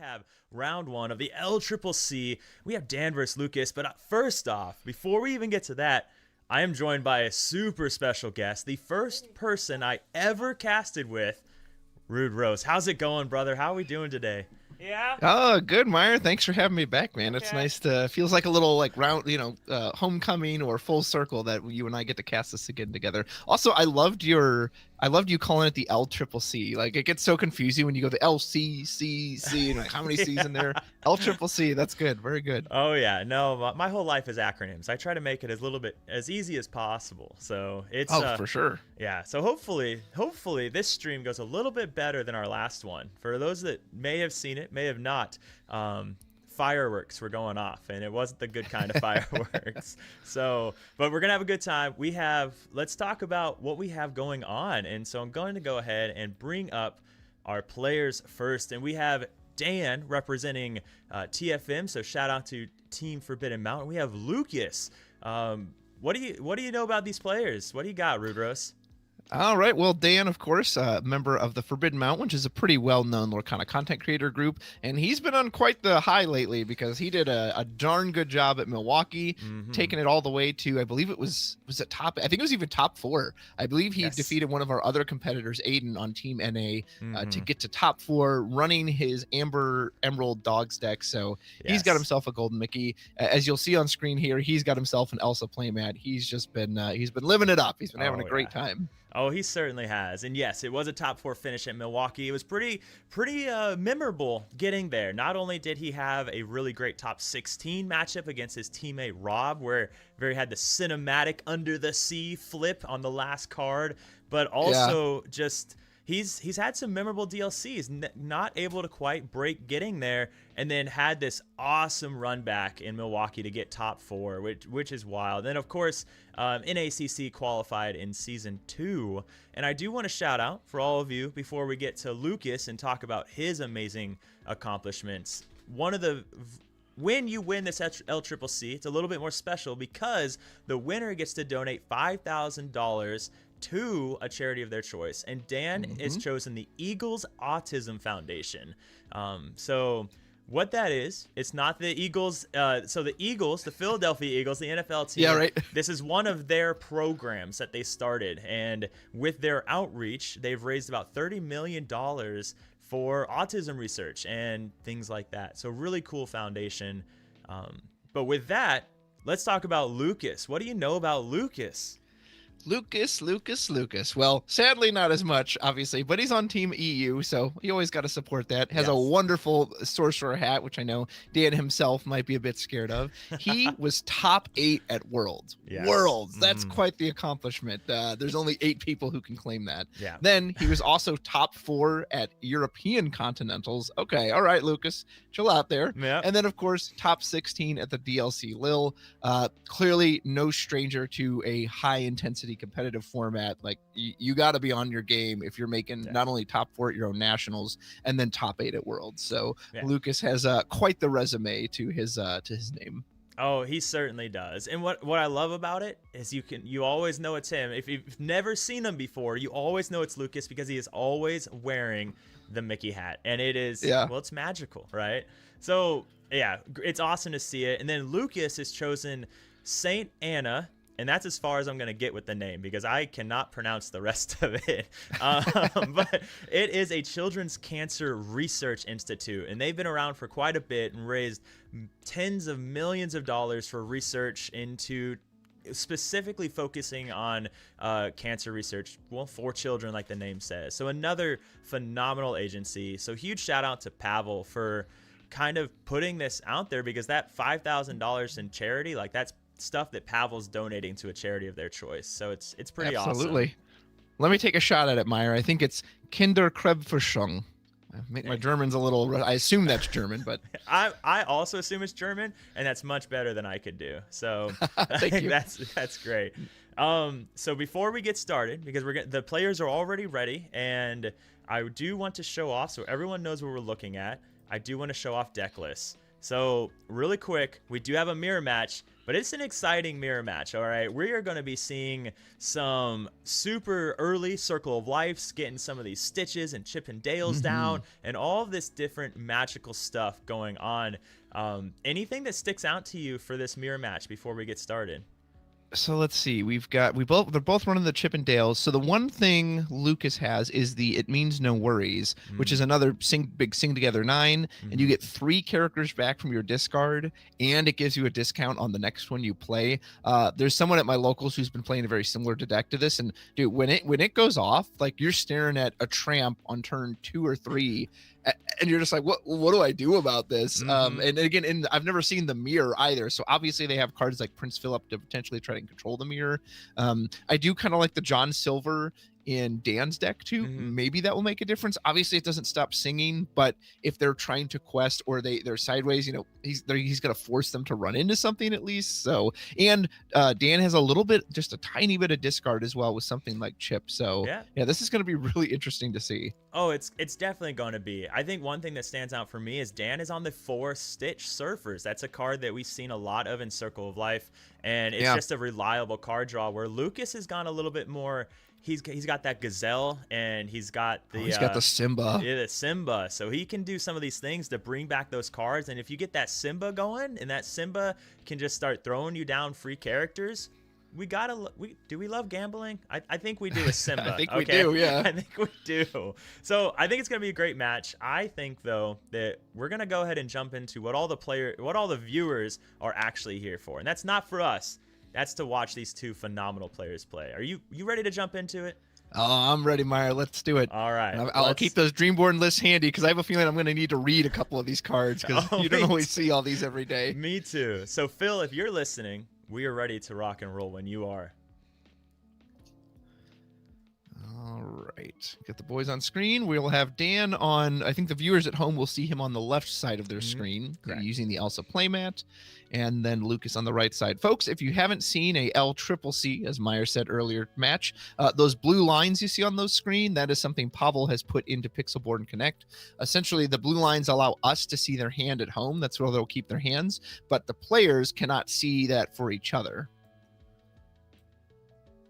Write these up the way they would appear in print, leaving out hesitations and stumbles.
have round one of the LCCC. We have Dan versus Lucas, but first off, before we even get to that, I am joined by a super special guest, the first person I ever casted with, Rude Rose. How's it going, brother? How are we doing today? Yeah. Oh, good, Meyer. Thanks for having me back, man. It's Okay. nice to feels like a little like round, homecoming or full circle that you and I get to cast this again together. Also, I loved you calling it the LCCC. Like it gets so confusing when you go the LCCC and like how many C's in there? LCCC. That's good. Very good. Oh yeah, no, my whole life is acronyms. I try to make it as easy as possible. So it's For sure. Yeah, so hopefully this stream goes a little bit better than our last one. For those that may have seen it, may have not, fireworks were going off, and it wasn't the good kind of fireworks. So, but we're gonna have a good time. Let's talk about what we have going on. And so I'm going to go ahead and bring up our players first, and we have Dan representing TFM. So shout out to Team Forbidden Mountain. We have Lucas. What do you know about these players? What do you got, Rudros? All right. Well, Dan, of course, member of the Forbidden Mountain, which is a pretty well-known Lorcana content creator group, and he's been on quite the high lately because he did a darn good job at Milwaukee, taking it all the way to, I believe it was it top. I think it was even top 4. I believe he defeated one of our other competitors, Aiden, on Team NA, to get to top 4, running his Amber Emerald Dogs deck. So he's got himself a Golden Mickey. As you'll see on screen here, he's got himself an Elsa playmat. He's just been living it up. He's been having a great time. Oh, he certainly has. And yes, it was a top 4 finish at Milwaukee. It was pretty memorable getting there. Not only did he have a really great top 16 matchup against his teammate Rob, where he had the cinematic under the sea flip on the last card, but also just he's had some memorable DLCs, not able to quite break getting there, and then had this awesome run back in Milwaukee to get top 4, which is wild. And of course, NACC qualified in season 2. And I do want to shout out for all of you before we get to Lucas and talk about his amazing accomplishments. When you win this LCCC, it's a little bit more special because the winner gets to donate $5,000 to a charity of their choice, and Dan has chosen the Eagles Autism Foundation. So what that is, it's not the Eagles. So the Eagles, the Philadelphia Eagles, the NFL team. Yeah, right. This is one of their programs that they started, and with their outreach, they've raised about $30 million for autism research and things like that. So really cool foundation. But with that, let's talk about Lucas. What do you know about Lucas? Lucas. Well, sadly not as much, obviously, but he's on Team EU, so you always got to support that. Has a wonderful sorcerer hat, which I know Dan himself might be a bit scared of. He was top 8 at Worlds. Yes. Worlds. That's quite the accomplishment. There's only 8 people who can claim that. Yeah. Then he was also top 4 at European Continentals. Okay, all right, Lucas, chill out there. Yeah. And then, of course, top 16 at the DLC Lille. Clearly no stranger to a high-intensity competitive format. Like you got to be on your game if you're making not only top 4 at your own nationals and then top 8 at Worlds. So Lucas has quite the resume to his name. Oh, he certainly does. And what I love about it is you always know it's him. If you've never seen him before, you always know it's Lucas because he is always wearing the Mickey hat, and it is well, it's magical, right? So yeah, it's awesome to see it. And then Lucas has chosen Saint Anna. And that's as far as I'm going to get with the name because I cannot pronounce the rest of it. But it is a Children's Cancer Research Institute, and they've been around for quite a bit and raised tens of millions of dollars for research into specifically focusing on cancer research, well, for children, like the name says. So another phenomenal agency. So huge shout out to Pavel for kind of putting this out there because that $5,000 in charity, like that's stuff that Pavel's donating to a charity of their choice. So it's pretty awesome. Absolutely. Let me take a shot at it, Meyer. I think it's Kinderkrebsforschung. My German's a little, I assume that's German, but I also assume it's German, and that's much better than I could do. So Thank you. that's great. So before we get started, because the players are already ready, and I do want to show off so everyone knows what we're looking at. I do want to show off deck lists. So really quick, we do have a mirror match. But it's an exciting mirror match, all right? We are going to be seeing some super early Circle of Lives, getting some of these Stitches and Chip and Dales down, and all of this different magical stuff going on. Anything that sticks out to you for this mirror match before we get started? So let's see. They're both running the Chip and Dales. So the one thing Lucas has is the It Means No Worries, which is another big sing together 9, and you get 3 characters back from your discard, and it gives you a discount on the next one you play. There's someone at my locals who's been playing a very similar deck to this, and dude, when it goes off, like you're staring at a tramp on turn 2 or 3. And you're just like, what do I do about this? And again, I've never seen the mirror either. So obviously they have cards like Prince Philip to potentially try and control the mirror. I do kind of like the John Silver in Dan's deck too. Maybe that will make a difference. Obviously it doesn't stop singing, but if they're trying to quest or they're sideways, you know, he's going to force them to run into something at least. So, and Dan has just a tiny bit of discard as well with something like Chip. So yeah, this is going to be really interesting to see. Oh, it's definitely going to be. I think one thing that stands out for me is Dan is on the 4 Stitch Surfers. That's a card that we've seen a lot of in Circle of Life, and it's just a reliable card draw, where Lucas has gone a little bit more. He's got that Gazelle, and he's got the Simba. Yeah, the Simba. So he can do some of these things to bring back those cards. And if you get that Simba going, and that Simba can just start throwing you down free characters, do we love gambling? I think we do with Simba. I think we do, yeah. I think we do. So I think it's gonna be a great match. I think though that we're gonna go ahead and jump into what all the viewers are actually here for, and that's not for us. That's to watch these 2 phenomenal players play. Are you ready to jump into it? Oh, I'm ready, Meyer. Let's do it. All right. I'll keep those Dreamborn lists handy because I have a feeling I'm going to need to read a couple of these cards because you don't always see all these every day. Me too. So, Phil, if you're listening, we are ready to rock and roll when you are. All right. Get the boys on screen. We'll have Dan on. I think the viewers at home will see him on the left side of their screen using the Elsa playmat, and then Lucas on the right side. Folks, if you haven't seen a LCCC, as Meyer said earlier, match, those blue lines you see on those screen, that is something Pavel has put into Pixelboard and Connect. Essentially, the blue lines allow us to see their hand at home. That's where they'll keep their hands, but the players cannot see that for each other.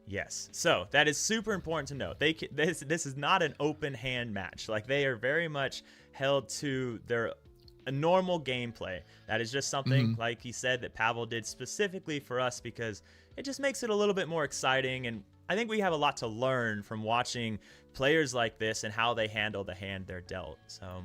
Yes. So that is super important to note. This is not an open hand match. Like, they are very much held to their normal gameplay. That is just something, like he said, that Pavel did specifically for us because it just makes it a little bit more exciting. And I think we have a lot to learn from watching players like this and how they handle the hand they're dealt. So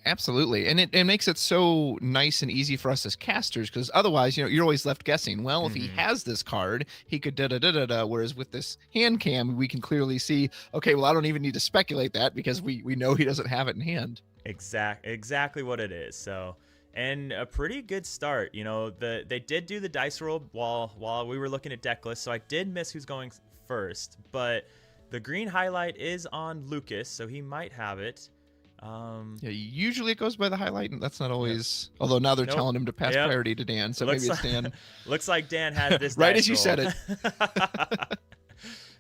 absolutely. And it makes it so nice and easy for us as casters, because otherwise, you know, you're always left guessing. Well, if he has this card, he could da-da-da-da-da. Whereas with this hand cam, we can clearly see, okay, well, I don't even need to speculate that because we know he doesn't have it in hand. Exactly what it is. So, and a pretty good start. You know, they did do the dice roll while we were looking at deck lists, so I did miss who's going first, but the green highlight is on Lucas, so he might have it. Yeah, usually it goes by the highlight, and that's not always. Although now they're telling him to pass priority to Dan, so maybe it's Dan. Looks like Dan has this right as you said it.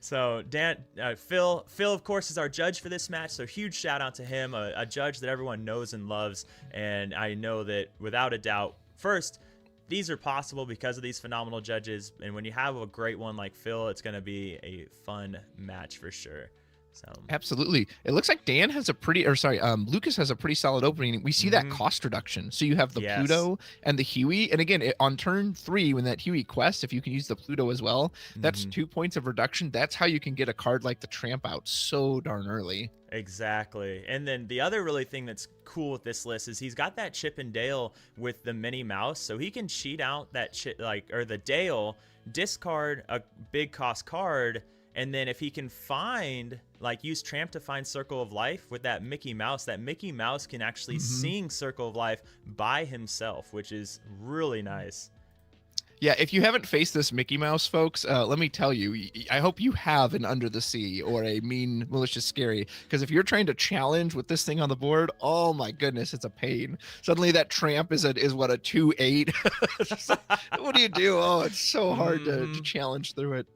So Dan, Phil, of course, is our judge for this match. So huge shout out to him, a judge that everyone knows and loves. And I know that without a doubt, first, these are possible because of these phenomenal judges. And when you have a great one like Phil, it's going to be a fun match for sure. So absolutely. It looks like Dan has Lucas has a pretty solid opening. We see that cost reduction. So you have the Pluto and the Huey. And again, on turn 3, when that Huey quests, if you can use the Pluto as well, that's 2 points of reduction. That's how you can get a card like the Tramp out so darn early. Exactly. And then the other really thing that's cool with this list is he's got that Chip and Dale with the Minnie Mouse, so he can cheat out that the Dale, discard a big cost card, and then if he can use Tramp to find Circle of Life with that Mickey Mouse can actually sing Circle of Life by himself, which is really nice. Yeah, if you haven't faced this Mickey Mouse, folks, let me tell you, I hope you have an Under the Sea or a Mean, Malicious, Scary, because if you're trying to challenge with this thing on the board, oh my goodness, it's a pain. Suddenly that Tramp is what, a 2/8? What do you do? Oh, it's so hard to challenge through it.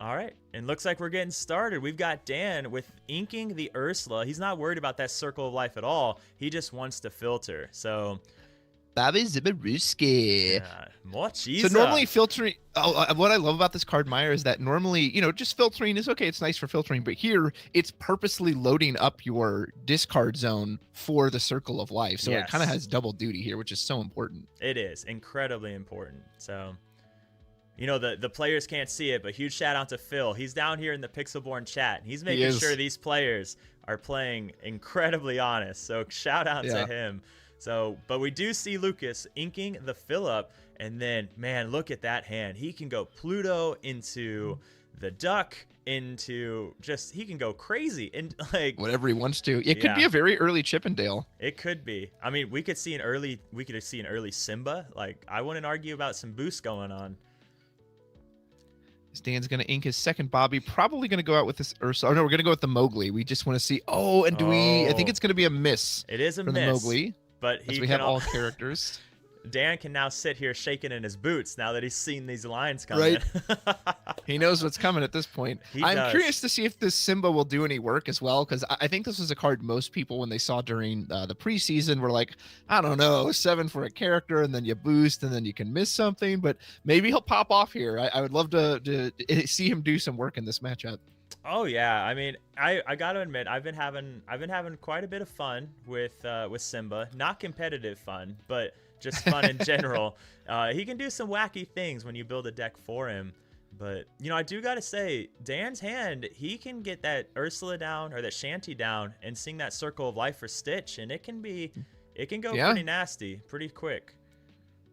All right, and looks like we're getting started. We've got Dan with inking the Ursula. He's not worried about that Circle of Life at all. He just wants to filter. So Bobby Zabaruski. More cheese. So normally filtering, what I love about this card, Meyer, is that normally, just filtering is okay. It's nice for filtering, but here it's purposely loading up your discard zone for the Circle of Life. So it kind of has double duty here, which is so important. It is incredibly important. So, the players can't see it, but huge shout out to Phil. He's down here in the Pixelborn chat. He's making sure these players are playing incredibly honest. So shout out to him. So, but we do see Lukas inking the fill up, and then, man, look at that hand. He can go Pluto into the duck, he can go crazy and like whatever he wants to. It could be a very early Chippendale. It could be. I mean, we could see an early Simba. Like, I wouldn't argue about some boosts going on. Stan's going to ink his second Bobby. Probably going to go out with this Ursa. Oh, no, we're going to go with the Mowgli. We just want to see. Oh, and I think it's going to be a miss. It is a miss. The Mowgli. But we have all characters. Dan can now sit here shaking in his boots now that he's seen these lines coming. Right. He knows what's coming at this point. I'm curious to see if this Simba will do any work as well, because I think this was a card most people, when they saw during the preseason, were like, I don't know, 7 for a character, and then you boost, and then you can miss something. But maybe he'll pop off here. I would love to see him do some work in this matchup. Oh yeah, I mean, I gotta admit, I've been having quite a bit of fun with Simba. Not competitive fun, but just fun in general. He can do some wacky things when you build a deck for him. But I do gotta say, Dan's hand, he can get that Ursula down or that Shanty down and sing that Circle of Life for Stitch, and it can go pretty nasty, pretty quick.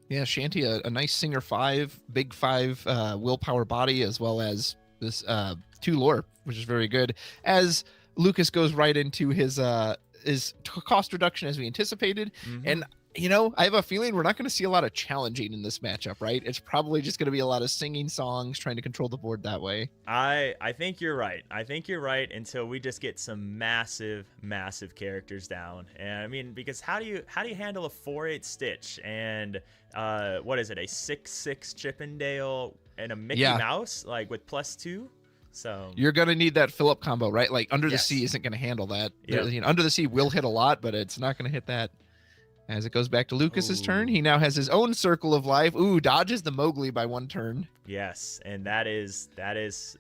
Yeah, Shanty, a nice Singer 5, big 5 willpower body, as well as this 2 lore, which is very good. As Lukas goes right into his cost reduction as we anticipated. And I have a feeling we're not going to see a lot of challenging in this matchup, right? It's probably just going to be a lot of singing songs, trying to control the board that way. I think you're right. I think you're right until we just get some massive characters down. And I mean, because how do you handle a 4/8 Stitch and what is it, a 6/6 Chippendale and a Mickey Mouse, like with +2? So you're going to need that fill-up combo, right? Like Under the Sea isn't going to handle that. Yep. Under the Sea will hit a lot, but it's not going to hit that. As it goes back to Lukas's turn, he now has his own Circle of Life. Dodges the Mowgli by 1 turn. Yes, and that is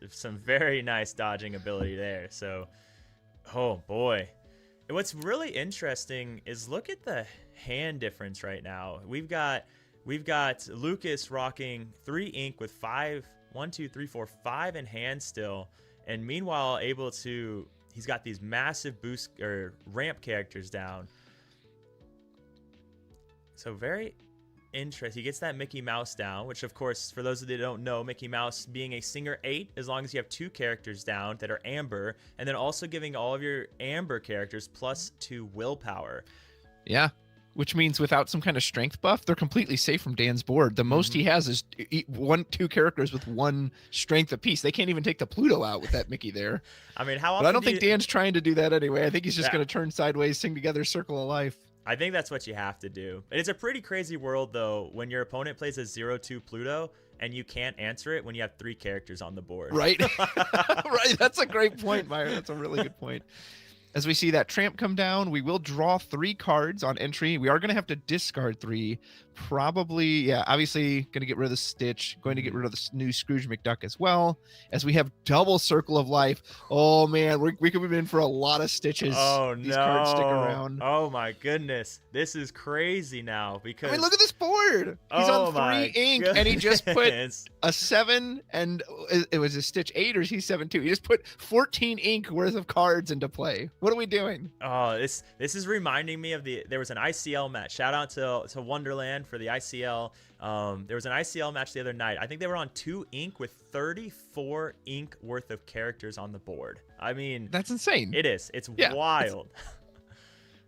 some very nice dodging ability there. So, oh boy. What's really interesting is look at the hand difference right now. We've got Lukas rocking 3 ink with 5 in hand still, and meanwhile he's got these massive boost or ramp characters down. So very interesting. He gets that Mickey Mouse down, which of course, for those of you that don't know, Mickey Mouse being a Singer 8, as long as you have 2 characters down that are amber, and then also giving all of your amber characters +2 willpower. Yeah. Which means without some kind of strength buff, they're completely safe from Dan's board. The most he has is 2 characters with 1 strength apiece. They can't even take the Pluto out with that Mickey there. I mean, how often? But I don't think Dan's trying to do that anyway. I think he's just going to turn sideways, sing together Circle of Life. I think that's what you have to do. It's a pretty crazy world, though, when your opponent plays a 0/2 Pluto and you can't answer it when you have 3 characters on the board. Right. Right. That's a great point, Meyer. That's a really good point. As we see that tramp come down, we will draw 3 cards on entry. We are going to have to discard 3. Probably, obviously going to get rid of the Stitch, going to get rid of the new Scrooge McDuck as well. As we have double Circle of Life. Oh, man, we could be in for a lot of Stitches. Oh, These cards stick around. Oh, my goodness. This is crazy now because... I mean, look at this board. He's on 3 ink, and he just put a 7, and it was a Stitch 8, or he's 7/2. He just put 14 ink worth of cards into play. What are we doing? Oh, this is reminding me of there was an ICL match. Shout out to Wonderland for the ICL. There was an ICL match the other night. I think they were on 2 ink with 34 ink worth of characters on the board. I mean, that's insane. It is. It's wild.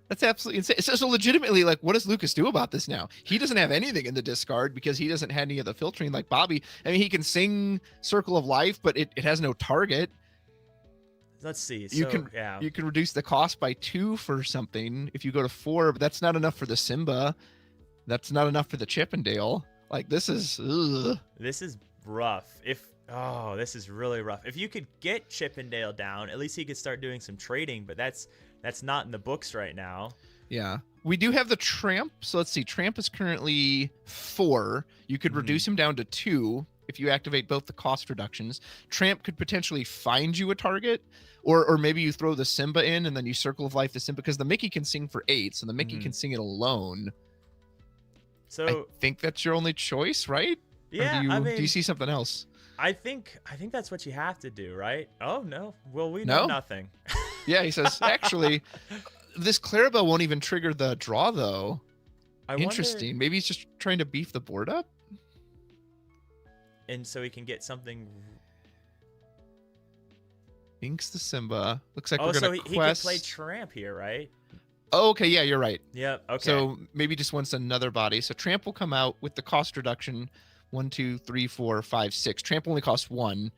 That's absolutely insane. So legitimately, like, what does Lukas do about this now? He doesn't have anything in the discard because he doesn't have any of the filtering like Bobby. I mean, he can sing Circle of Life, but it has no target. Let's see. You can reduce the cost by 2 for something if you go to 4, but that's not enough for the Simba. That's not enough for the Chippendale. Like, this is rough. This is really rough. If you could get Chippendale down, at least he could start doing some trading, but that's not in the books right now. Yeah. We do have the Tramp. So let's see. Tramp is currently 4. You could reduce him down to 2 if you activate both the cost reductions. Tramp could potentially find you a target, or maybe you throw the Simba in and then you Circle of Life the Simba, because the Mickey can sing for 8, so the Mickey can sing it alone. So I think that's your only choice, right? Yeah, do you see something else? I think that's what you have to do, right? Oh no. Well, we No? know nothing. Yeah, he says, actually, this Clarabelle won't even trigger the draw, though. Interesting. Wonder, Maybe he's just trying to beef the board up? and so he can get something. Inks the Simba. Looks like Oh, we're so going to he can play Tramp here, right? Oh, okay, yeah, you're right. Yep. Okay. So maybe just wants another body. So Tramp will come out with the cost reduction. 1, 2, 3, 4, 5, 6. Tramp only costs 1.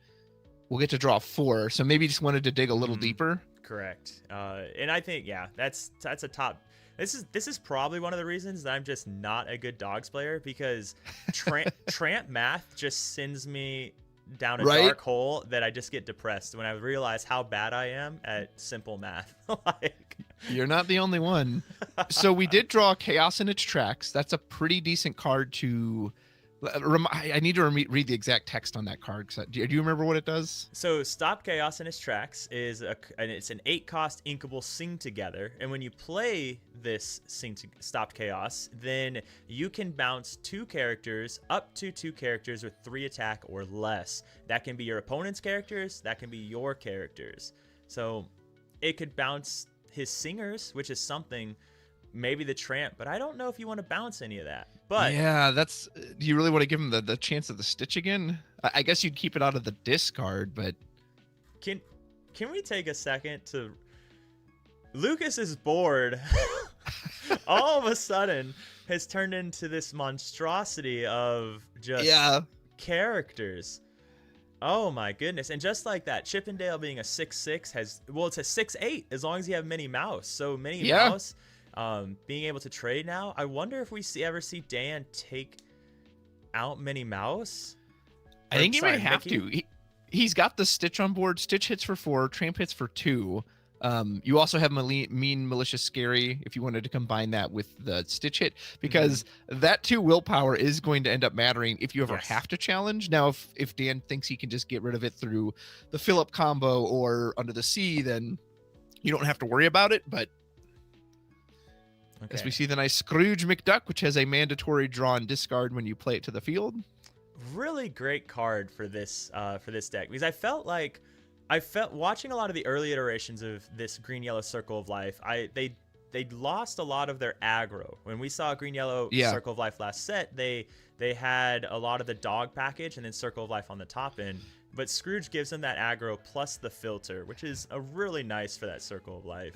We'll get to draw 4. So maybe just wanted to dig a little deeper. Correct. And I think, yeah, that's a top. This is probably one of the reasons that I'm just not a good dogs player, because Tramp math just sends me down a dark hole that I just get depressed when I realize how bad I am at simple math. Like, you're not the only one. So we did draw Chaos in its tracks. That's a pretty decent card to. I need to read the exact text on that card. Do you remember what it does? So Stop Chaos in its tracks and it's an 8-cost inkable Sing Together, and when you play this Stop Chaos, then you can bounce 2 characters, up to 2 characters with 3 attack or less. That can be your opponent's characters, that can be your characters. So it could bounce his singers, which is something. Maybe the Tramp, but I don't know if you want to bounce any of that. But yeah, that's. Do you really want to give him the chance of the Stitch again? I guess you'd keep it out of the discard, but can we take a second to? Lucas's board all of a sudden has turned into this monstrosity of just characters. Oh my goodness. And just like that, Chippendale being a 6/6 has, well, it's a 6/8 as long as you have Minnie Mouse. So Minnie Mouse being able to trade now. I wonder if we ever see Dan take out Minnie Mouse. I think he may have to. He's got the Stitch on board. Stitch hits for 4, Tramp hits for 2. You also have Mean, Malicious, Scary if you wanted to combine that with the Stitch hit, because that 2 willpower is going to end up mattering if you ever have to challenge. Now, if Dan thinks he can just get rid of it through the fill-up combo or Under the Sea, then you don't have to worry about it. But as we see the nice Scrooge McDuck, which has a mandatory draw and discard when you play it to the field. Really great card for this deck, because I felt watching a lot of the early iterations of this green yellow Circle of Life. They lost a lot of their aggro. When we saw green yellow Circle of Life last set, they had a lot of the dog package and then Circle of Life on the top end. But Scrooge gives them that aggro plus the filter, which is a really nice for that Circle of Life.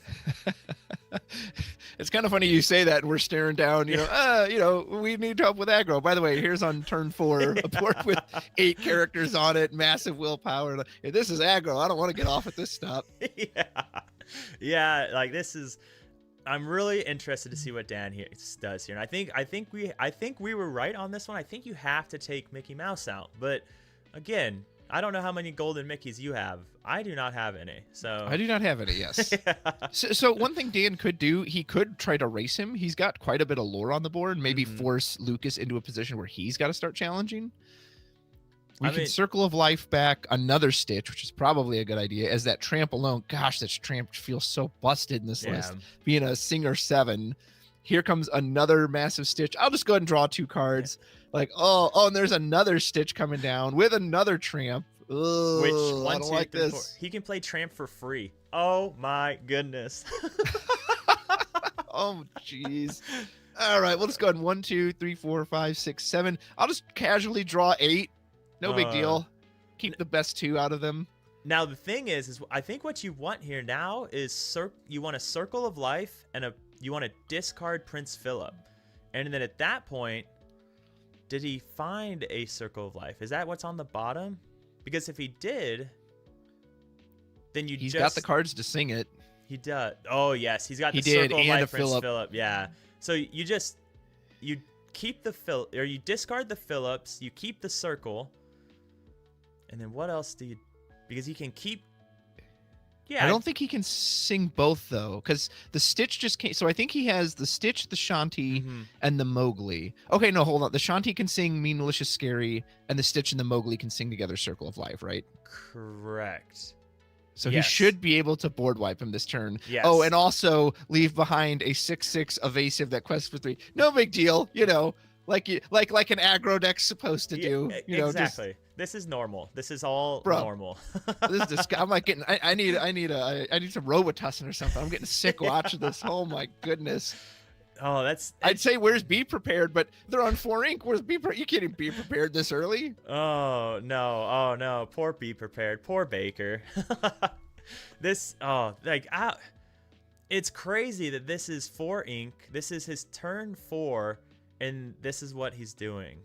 It's kind of funny you say that, and we're staring down. We need help with aggro. By the way, here's on turn 4 a board with 8 characters on it, massive willpower. Hey, this is aggro. I don't want to get off at this stop. Yeah. Like this is. I'm really interested to see what Dan does here, and I think we were right on this one. I think you have to take Mickey Mouse out, but again, I don't know how many golden Mickeys you have. I do not have any. So I do not have any. Yes. So one thing Dan could do, he could try to race him. He's got quite a bit of lore on the board. Maybe force Lucas into a position where he's got to start challenging. We can Circle of Life back another Stitch, which is probably a good idea. As that Tramp alone, gosh, that Tramp feels so busted in this list. Being a Singer 7. Here comes another massive Stitch. I'll just go ahead and draw 2 cards. Like, and there's another Stitch coming down with another Tramp. Ugh, which I don't like this. He can play Tramp for free. Oh my goodness. Oh jeez. All right, we'll just go ahead and 1, 2, 3, 4, 5, 6, 7. I'll just casually draw 8. No big deal. Keep the best 2 out of them. Now the thing is I think what you want here now is you want a Circle of Life and you want to discard Prince Philip, and then at that point, did he find a Circle of Life? Is that what's on the bottom? Because if he did, then he's got the cards to sing it. He does. Oh yes, he's got the Circle of Life, Prince Philip. Yeah. So you keep the you discard the Phillips, you keep the Circle, and then what else do you? Because you can keep. Yeah. I don't think he can sing both though, because the Stitch just came. So I think he has the Stitch, the Shanti, and the Mowgli. Okay, no, hold on. The Shanti can sing Mean, Malicious, Scary, and the Stitch and the Mowgli can sing together Circle of Life, right? Correct. So he should be able to board wipe him this turn. Yes. Oh, and also leave behind a 6/6 evasive that quests for 3. No big deal, like an aggro deck's supposed to do. Exactly. This is normal. This is all normal. This is I'm like getting. I need some Robitussin or something. I'm getting sick watching this. Oh my goodness. Oh, I'd say where's Be Prepared, but they're on 4 ink. Where's Be Prepared? You can't even Be Prepared this early. Oh no. Poor Be Prepared. Poor Baker. It's crazy that this is 4 ink. This is his turn 4, and this is what he's doing.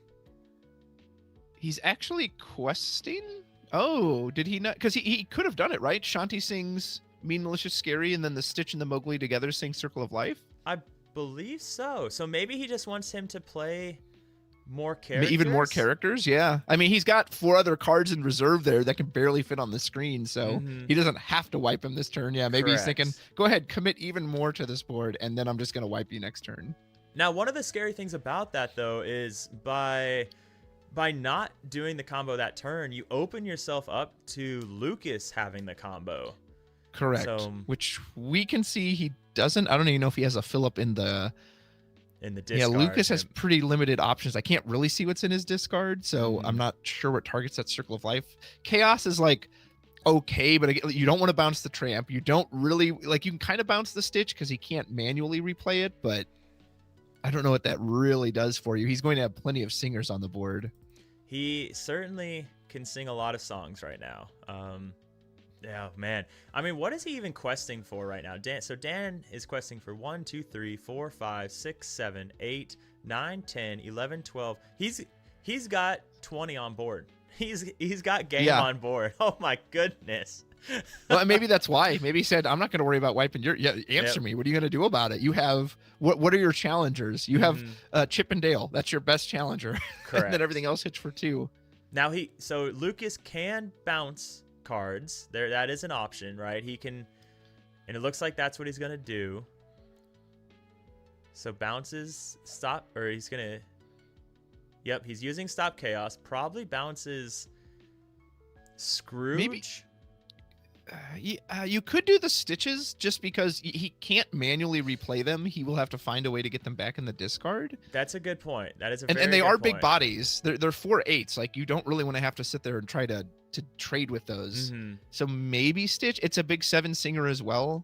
He's actually questing? Oh, did he not? Because he could have done it, right? Shanti sings Mean, Malicious, Scary, and then the Stitch and the Mowgli together sing Circle of Life? I believe so. So maybe he just wants him to play more characters? Even more characters, yeah. I mean, he's got 4 other cards in reserve there that can barely fit on the screen, so he doesn't have to wipe him this turn. Yeah, maybe he's thinking, go ahead, commit even more to this board, and then I'm just going to wipe you next turn. Now, one of the scary things about that, though, is by not doing the combo that turn, you open yourself up to Lukas having the combo. Correct. So, which we can see he doesn't. I don't even know if he has a fill-up in the discard. Yeah, Lukas has pretty limited options. I can't really see what's in his discard, so I'm not sure what targets that Circle of Life. Chaos is like okay, but you don't want to bounce the Tramp. You don't really you can kind of bounce the Stitch because he can't manually replay it, but I don't know what that really does for you. He's going to have plenty of singers on the board. He certainly can sing a lot of songs right now. Yeah, man. I mean, what is he even questing for right now? Dan is questing for 1, 2, 3, 4, 5, 6, 7, 8, 9, 10, 11, 12. He's got 20 on board. He's got game on board. Oh my goodness. Well, maybe that's why. Maybe he said, "I'm not going to worry about wiping your." Yeah, answer me. What are you going to do about it? You have what are your challengers? You have Chip and Dale. That's your best challenger. Correct. And then everything else hits for 2. Now so Lukas can bounce cards. That is an option, right? He can, and it looks like that's what he's going to do. So bounces stop, or he's going to. Yep, he's using Stop Chaos. Probably bounces Scrooge. Maybe. You could do the Stitches just because he can't manually replay them. He will have to find a way to get them back in the discard. That's a good point. That is a and very they good are point. Big bodies. They're 4/8s. Like you don't really want to have to sit there and try to trade with those. So maybe Stitch. It's a big 7 singer as well.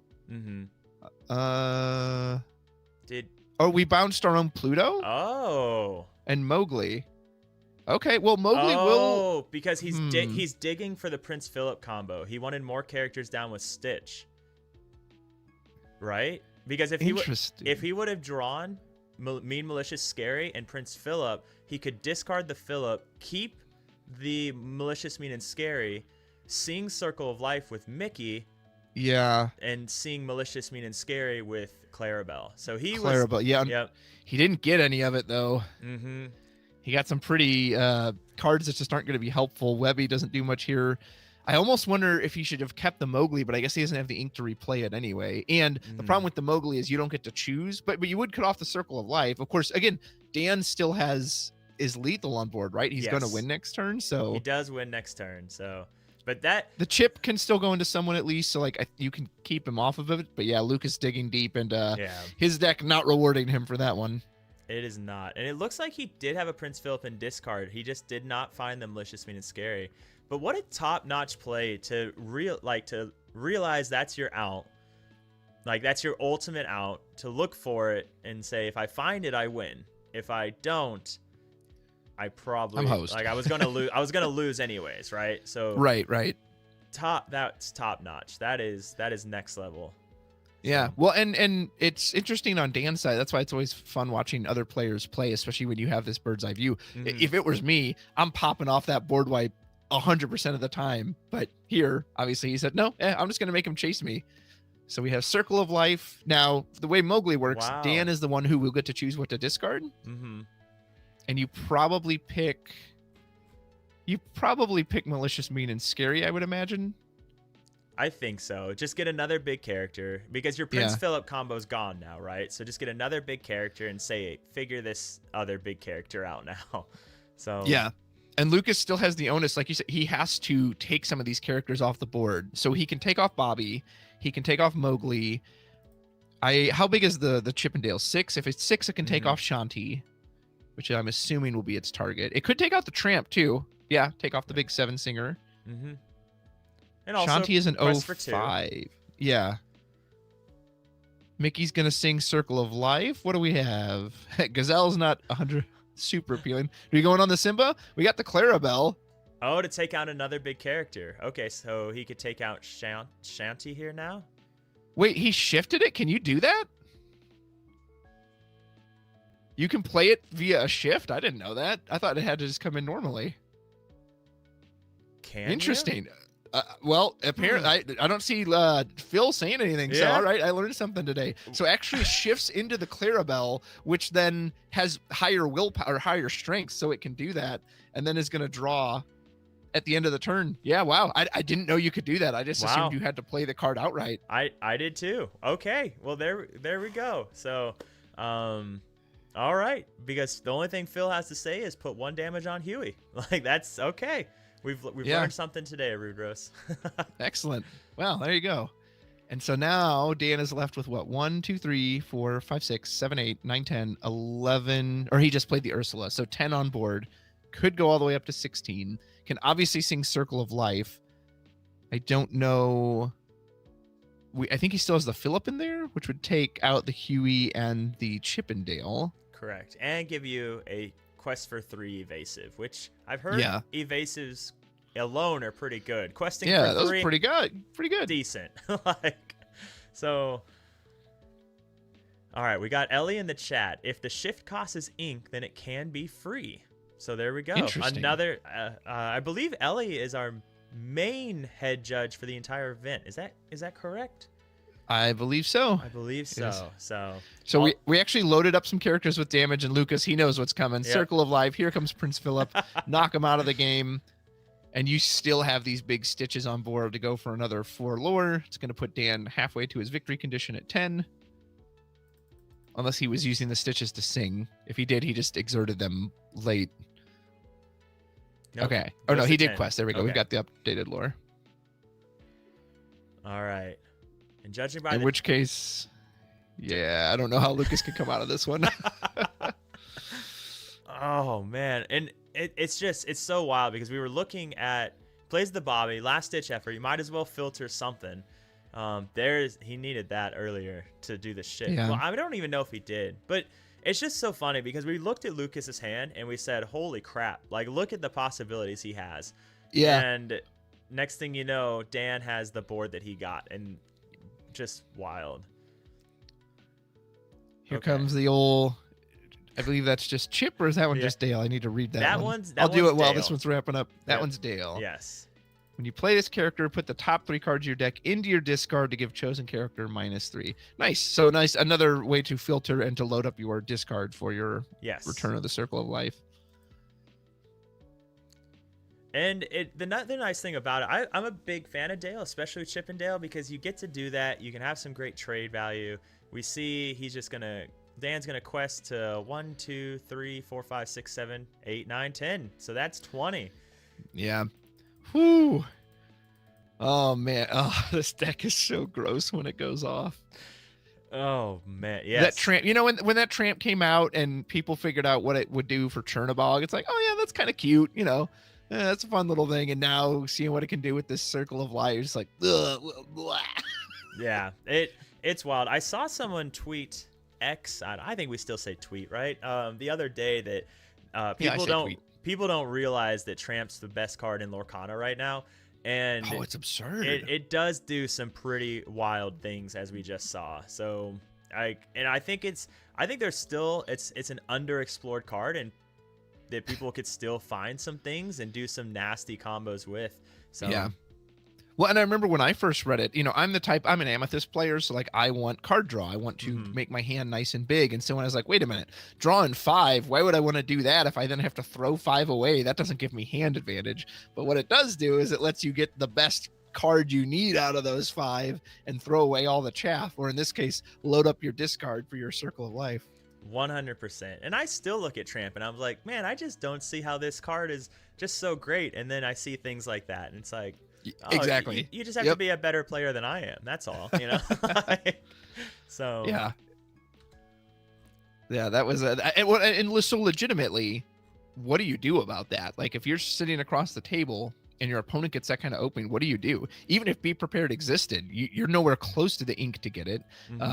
We bounced our own Pluto. Oh. And Mowgli. Okay, well Mowgli will. Oh, because he's digging for the Prince Philip combo. He wanted more characters down with Stitch. Right? Because if he would have drawn Mean, Malicious, Scary, and Prince Philip, he could discard the Philip, keep the Malicious, Mean, and Scary, sing Circle of Life with Mickey. Yeah. And sing Malicious, Mean, and Scary with Clarabelle. So he he didn't get any of it though. He got some pretty cards that just aren't going to be helpful. Webby doesn't do much here. I almost wonder if he should have kept the Mowgli, but I guess he doesn't have the ink to replay it anyway. And the problem with the Mowgli is you don't get to choose, but you would cut off the Circle of Life. Of course, again, Dan still is lethal on board, right? He's going to win next turn, so he does win next turn. So, but the chip can still go into someone at least, so you can keep him off of it. But yeah, Lukas digging deep, and his deck not rewarding him for that one. It is not. And it looks like he did have a Prince Philip in discard. He just did not find the Malicious, Mean, and Scary. But what a top-notch play to realize that's your out. Like, that's your ultimate out, to look for it and say, if I find it, I win. If I don't, I probably... I'm host. Like, I was going to lose. I was going to lose anyways, right? So Right. That's top-notch. That is next level. Yeah, well, and it's interesting on Dan's side. That's why it's always fun watching other players play, especially when you have this bird's eye view. If it was me, I'm popping off that board wipe 100% of the time. But here, obviously, he said, no, I'm just going to make him chase me. So we have Circle of Life. Now, the way Mowgli works, Dan is the one who will get to choose what to discard. And you probably pick Malicious, Mean, and Scary, I would imagine. I think so. Just get another big character because your Prince Philip combo's gone now, right? So just get another big character and say, figure this other big character out now. So yeah. And Lukas still has the onus, like you said, he has to take some of these characters off the board. So he can take off Bobby, he can take off Mowgli. How big is the Chippendale? 6? If it's 6, it can take off Shanti, which I'm assuming will be its target. It could take out the Tramp too. Yeah, take off the big 7 singer. Mm-hmm. And also Shanti is an Quest for 05. Yeah. Mickey's gonna sing Circle of Life. What do we have? Gazelle's not 100 super appealing. Are you going on the Simba? We got the Clarabelle. Oh, to take out another big character. Okay, so he could take out Shanti here now? Wait, he shifted it? Can you do that? You can play it via a shift? I didn't know that. I thought it had to just come in normally. Can Interesting. Well, apparently, I don't see Phil saying anything. So, all right, I learned something today. So, actually shifts into the Clarabelle, which then has higher willpower, higher strength, so it can do that, and then is going to draw at the end of the turn. Yeah, wow. I didn't know you could do that. I just assumed you had to play the card outright. I did too. Okay, well there we go. So, all right, because the only thing Phil has to say is put 1 damage on Huey. Like that's okay. We've learned something today, Rudros. Excellent. Well, there you go. And so now Dan is left with what? 1, 2, 3, 4, 5, 6, 7, 8, 9, 10, 11. Or he just played the Ursula. So 10 on board. Could go all the way up to 16. Can obviously sing Circle of Life. I don't know. I think he still has the Philip in there, which would take out the Huey and the Chippendale. Correct. And give you a Quest for 3 evasive, which I've heard evasives alone are pretty good. Questing for 3, those are pretty good. Decent. Like, so all right, we got Ellie in the chat. If the shift cost is ink, then it can be free. So there we go. Another I believe Ellie is our main head judge for the entire event. Is that correct? I believe so. I believe so. So we actually loaded up some characters with damage, and Lukas, he knows what's coming. Yep. Circle of Life. Here comes Prince Philip. Knock him out of the game. And you still have these big stitches on board to go for another 4 lore. It's going to put Dan halfway to his victory condition at 10. Unless he was using the stitches to sing. If he did, he just exerted them late. Nope. Okay. Oh, no, he did 10. quest. There we go. Okay. We've got the updated lore. All right. And judging by in which case, I don't know how Lukas could come out of this one. Oh, man. And it's so wild because we were looking at plays the Bobby, last ditch effort. You might as well filter something. He needed that earlier to do the shit. Yeah. Well, I don't even know if he did, but it's just so funny because we looked at Lukas's hand and we said, holy crap, like look at the possibilities he has. Yeah. And next thing you know, Dan has the board that he got, and just wild. Here comes the old, I believe that's just Chip, or is that one just Dale? I need to read that one. I'll do it while this one's wrapping up. That one's Dale. Yes. When you play this character, put the top 3 cards of your deck into your discard to give chosen character -3. Nice. So nice. Another way to filter and to load up your discard for your Return of the Circle of Life. And the nice thing about it, I'm a big fan of Dale, especially with Chip and Dale, because you get to do that. You can have some great trade value. We see Dan's gonna quest to 1, 2, 3, 4, 5, 6, 7, 8, 9, 10. So that's 20. Yeah. Whew. Oh man. Oh, this deck is so gross when it goes off. Oh man. Yes. That tramp, when that tramp came out and people figured out what it would do for Chernobog, it's like, oh yeah, that's kind of cute, that's a fun little thing. And now seeing what it can do with this Circle of Life, it's like, ugh, blah. Yeah, it's wild. I saw someone tweet X. I think we still say tweet, right? The other day that people don't realize that Tramp's the best card in Lorcana right now, and it's absurd. It does do some pretty wild things, as we just saw. So I think there's still it's an underexplored card, and that people could still find some things and do some nasty combos with. So yeah. Well, and I remember when I first read it, I'm an Amethyst player, so like I want card draw. I want to make my hand nice and big. And so when I was like, wait a minute, drawing 5, why would I want to do that if I then have to throw 5 away? That doesn't give me hand advantage. But what it does do is it lets you get the best card you need out of those 5 and throw away all the chaff, or in this case, load up your discard for your Circle of Life. 100%. And I still look at Tramp and I'm like, man, I just don't see how this card is just so great. And then I see things like that, and it's like, oh, exactly. You just have to be a better player than I am. That's all, you know. So yeah, that was and so legitimately, what do you do about that? Like, if you're sitting across the table and your opponent gets that kind of opening, what do you do? Even if Be Prepared existed, you're nowhere close to the ink to get it.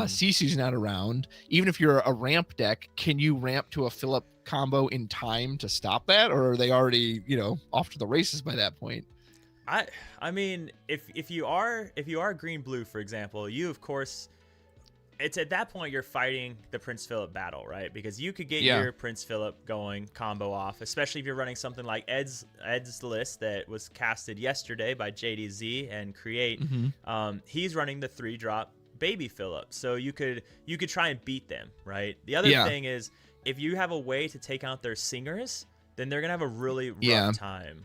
Sisu's not around. Even if you're a ramp deck, can you ramp to a fill-up combo in time to stop that, or are they already, off to the races by that point? I mean, if you are green blue, for example, you of course, it's at that point you're fighting the Prince Philip battle, right? Because you could get your Prince Philip going combo off, especially if you're running something like Ed's list that was casted yesterday by JDZ and Create. He's running the 3-drop Baby Philip, so you could try and beat them, right? The other thing is, if you have a way to take out their singers, then they're gonna have a really rough time.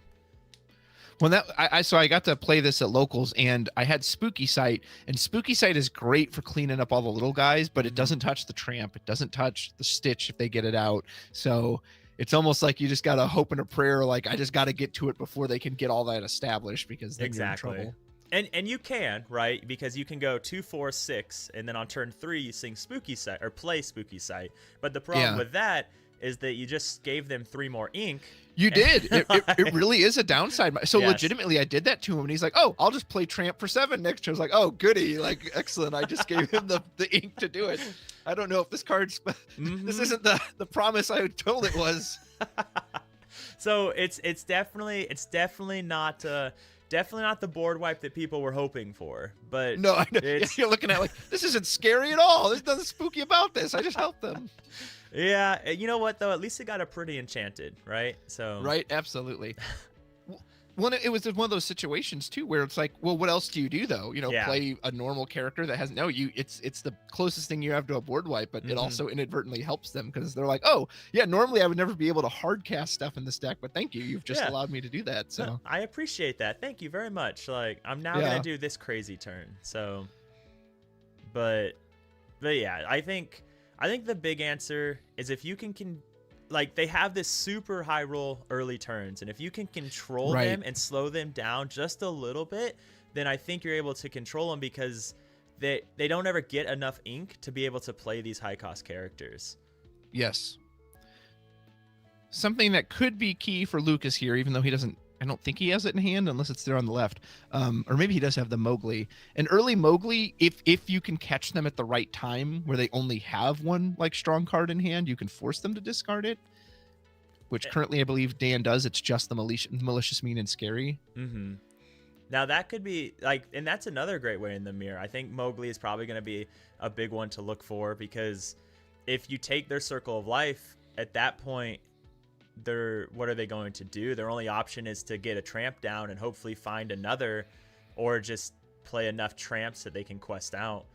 Well, I got to play this at locals, and I had Spooky Sight, and Spooky Sight is great for cleaning up all the little guys, but it doesn't touch the Tramp. It doesn't touch the Stitch if they get it out. So it's almost like you just got to hope and a prayer, like, I just got to get to it before they can get all that established, because then you're in trouble. And you can, right? Because you can go 2, 4, 6, and then on turn 3 you sing Spooky Sight or play Spooky Sight. But the problem with that is that you just gave them 3 more ink. You did. It really is a downside. So legitimately, I did that to him, and he's like, "Oh, I'll just play Tramp for 7 next turn." I was like, "Oh, goody! Like, excellent! I just gave him the ink to do it." I don't know if this card's this isn't the promise I told it was. So it's definitely not the board wipe that people were hoping for. But no, I know. You're looking at like, this isn't scary at all. There's nothing spooky about this. I just helped them. Yeah, you know what though? At least it got a pretty enchanted, right? So right, absolutely. Well, it was one of those situations too, where it's like, well, what else do you do though? Play a normal character that has it's the closest thing you have to a board wipe, but it also inadvertently helps them, because they're like, oh yeah, normally I would never be able to hard cast stuff in this deck, but thank you, you've just allowed me to do that. So no, I appreciate that. Thank you very much. Like, I'm now gonna do this crazy turn. So, but yeah, I think the big answer is if you can like, they have this super high roll early turns, and if you can control them and slow them down just a little bit, then I think you're able to control them, because they don't ever get enough ink to be able to play these high cost characters. Yes. Something that could be key for Lukas here, even though I don't think he has it in hand unless it's there on the left. Or maybe he does have the Mowgli. An early Mowgli, if you can catch them at the right time where they only have one like strong card in hand, you can force them to discard it. Which currently I believe Dan does. It's just the malicious, mean, and scary. Now that could be like, and that's another great way in the mirror. I think Mowgli is probably going to be a big one to look for, because if you take their Circle of Life, at that point, what are they going to do? Their only option is to get a Tramp down and hopefully find another, or just play enough Tramps that they can quest out.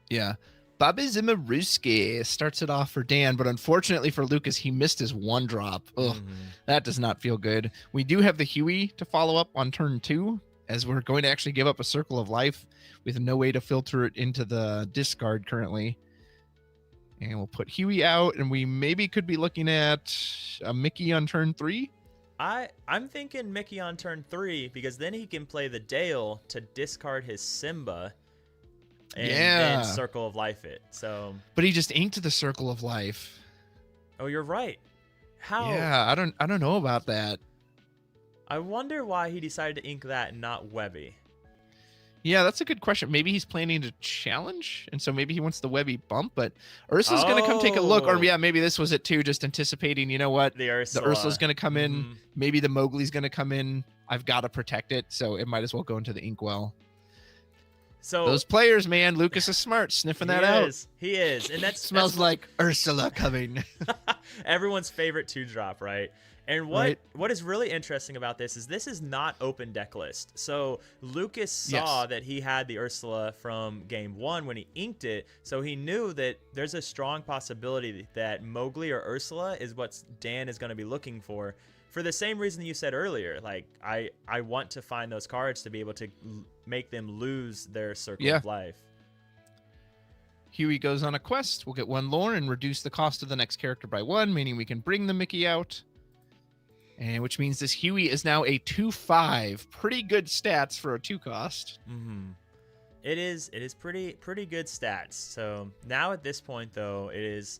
Yeah. Baba Zimaruski starts it off for Dan, but unfortunately for Lukas, he missed his 1-drop. Ugh, that does not feel good. We do have the Huey to follow up on turn 2, as we're going to actually give up a Circle of Life with no way to filter it into the discard currently. And we'll put Huey out, and we maybe could be looking at a Mickey on turn 3. I'm thinking Mickey on turn 3, because then he can play the Dale to discard his Simba. And then Circle of Life it. So, but he just inked the Circle of Life. Oh, you're right. How? Yeah, I don't know about that. I wonder why he decided to ink that and not Webby. Yeah, that's a good question. Maybe he's planning to challenge, and so maybe he wants the Webby bump, but Ursa's going to come take a look. Or maybe this was it too, just anticipating, you know what? The Ursa's going to come in. Maybe the Mowgli's going to come in. I've got to protect it, so it might as well go into the inkwell. So those players, man, Lukas is smart, sniffing that out. He is, and that smells like Ursula coming. Everyone's favorite 2-drop, right? And what is really interesting about this is not open deck list. So Lukas saw that he had the Ursula from game 1 when he inked it, so he knew that there's a strong possibility that Mowgli or Ursula is what Dan is going to be looking for. for the same reason you said earlier. Like I want to find those cards to be able to make them lose their circle of life. Huey goes on a quest. We'll get 1 lore and reduce the cost of the next character by 1, meaning we can bring the Mickey out. And which means this Huey is now a 2/5. Pretty good stats for a 2 cost. Mm-hmm. It is pretty good stats. So now at this point though, it's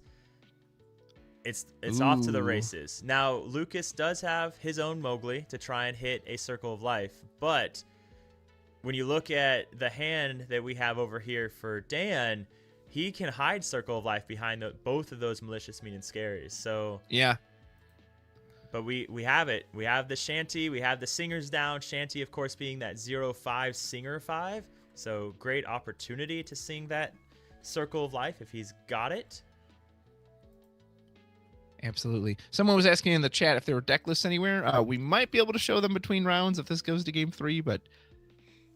off to the races. Now Lukas does have his own Mowgli to try and hit a circle of life, but when you look at the hand that we have over here for Dan, he can hide circle of life behind both of those malicious, mean, and scaries. So yeah. But we have it. We have the Shanty. We have the Singers down. Shanty, of course, being that 0/5 Singer 5. So great opportunity to sing that circle of life if he's got it. Absolutely. Someone was asking in the chat if there were deck lists anywhere. We might be able to show them between rounds if this goes to game 3, but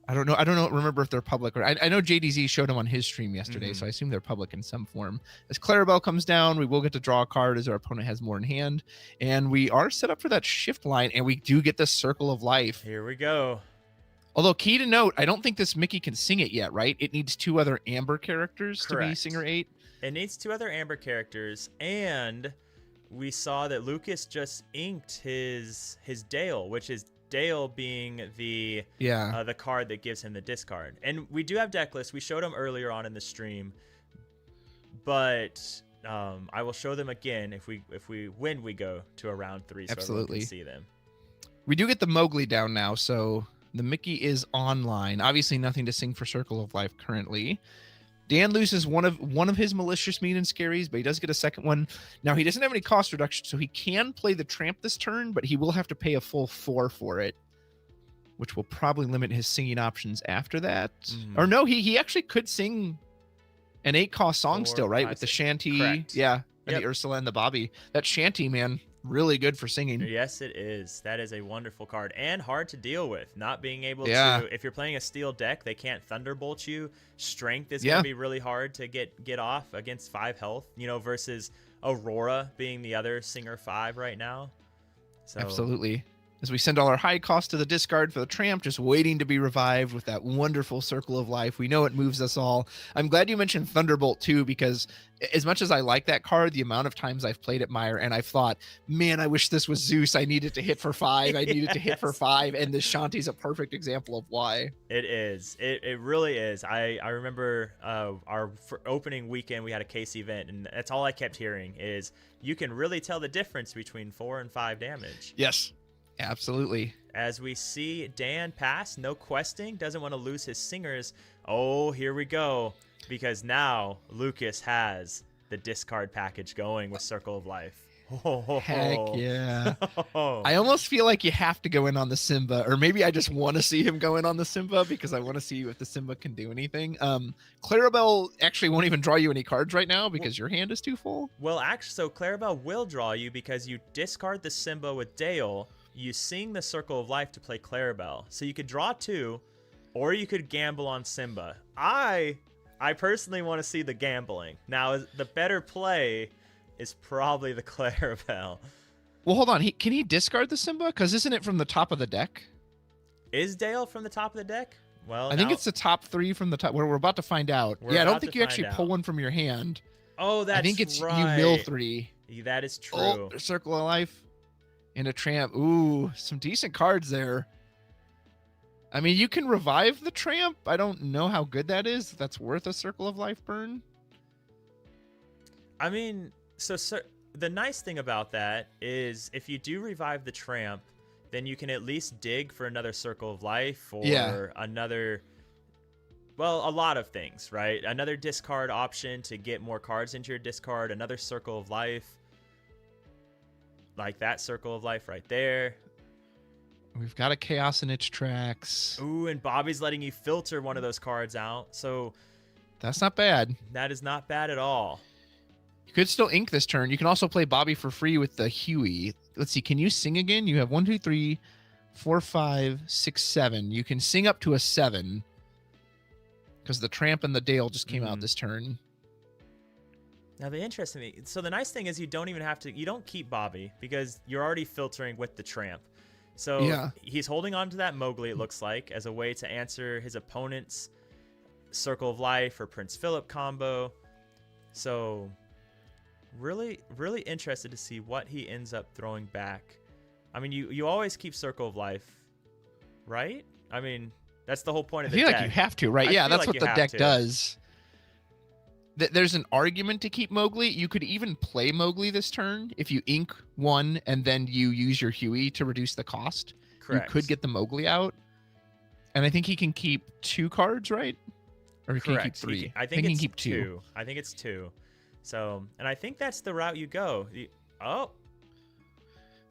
I don't know. Remember if they're public or I know JDZ showed them on his stream yesterday, so I assume they're public in some form. As Clarabelle comes down, we will get to draw a card as our opponent has more in hand, and we are set up for that shift line, and we do get the circle of life. Here we go. Although key to note, I don't think this Mickey can sing it yet, right? It needs 2 other Amber characters to be Singer 8. It needs 2 other Amber characters, and we saw that Lukas just inked his Dale, which is Dale being the card that gives him the discard. And we do have deck lists. We showed them earlier on in the stream, but I will show them again when we go to a round 3, so everyone can see them. We do get the Mowgli down now, so the Mickey is online. Obviously, nothing to sing for Circle of Life currently. Dan loses one of his malicious, mean, and scaries, but he does get a second one. Now, he doesn't have any cost reduction, so he can play the Tramp this turn, but he will have to pay a full 4 for it, which will probably limit his singing options after that. Or no, he actually could sing an 8-cost song still, right? With the Shanty. Correct. Yeah, and the Ursula and the Bobby. That Shanty, man, really good for singing. Yes, it is. That is a wonderful card and hard to deal with. Not being able to, if you're playing a steel deck, they can't Thunderbolt you. Strength is going to be really hard to get off against 5 health, versus Aurora being the other Singer 5 right now. So. Absolutely. As we send all our high cost to the discard for the Tramp, just waiting to be revived with that wonderful circle of life. We know it moves us all. I'm glad you mentioned Thunderbolt too, because as much as I like that card, the amount of times I've played at Mire and I've thought, man, I wish this was Zeus. I needed to hit for 5. I needed to hit for 5. And this Shanty's a perfect example of why. It is. It really is. I remember our opening weekend, we had a case event, and that's all I kept hearing is you can really tell the difference between 4 and 5 damage. Yes. Absolutely. As we see Dan pass, no questing, doesn't want to lose his Singers. Oh, here we go. Because now Lukas has the discard package going with Circle of Life. Heck yeah. I almost feel like you have to go in on the Simba, or maybe I just want to see him go in on the Simba because I want to see if the Simba can do anything. Clarabelle actually won't even draw you any cards right now because your hand is too full. Well, actually, so Clarabelle will draw you because you discard the Simba with Dale. You sing the Circle of Life to play Clarabelle. So you could draw 2, or you could gamble on Simba. I personally want to see the gambling. Now, the better play is probably the Clarabelle. Well, hold on. Can he discard the Simba? Because isn't it from the top of the deck? Is Dale from the top of the deck? Well, I think it's the top 3 from the top. We're about to find out. I don't think you actually pull one from your hand. Oh, that's right. I think it's you mill 3. That is true. Oh, Circle of Life. And a Tramp. Ooh, some decent cards there. I mean, you can revive the Tramp. I don't know how good that is. That's worth a Circle of Life burn. I mean, so the nice thing about that is if you do revive the Tramp, then you can at least dig for another Circle of Life or another, well, a lot of things, right? Another discard option to get more cards into your discard, another Circle of Life. Like that Circle of Life right there. We've got a Chaos and Itch Tracks. Ooh, and Bobby's letting you filter one of those cards out. So that's not bad. That is not bad at all. You could still ink this turn. You can also play Bobby for free with the Huey. Let's see. Can you sing again? You have 1, 2, 3, 4, 5, 6, 7. You can sing up to a 7 because the Tramp and the Dale just came out this turn. Now the interesting thing, so the nice thing is you don't keep Bobby because you're already filtering with the Tramp. So Yeah. he's holding on to that Mowgli, it looks like, as a way to answer his opponent's Circle of Life or Prince Philip combo. So really, really interested to see what he ends up throwing back. I mean, you always keep Circle of Life, right? I mean, that's the whole point of the deck. I feel like you have to, right? Yeah, that's what the deck does. There's an argument to keep Mowgli. You could even play Mowgli this turn if you ink one and then you use your Huey to reduce the cost. Correct. You could get the Mowgli out. And I think he can keep 2 cards, right? Or can he keep 3? I think he can keep 2. I think it's 2. So, and I think that's the route you go.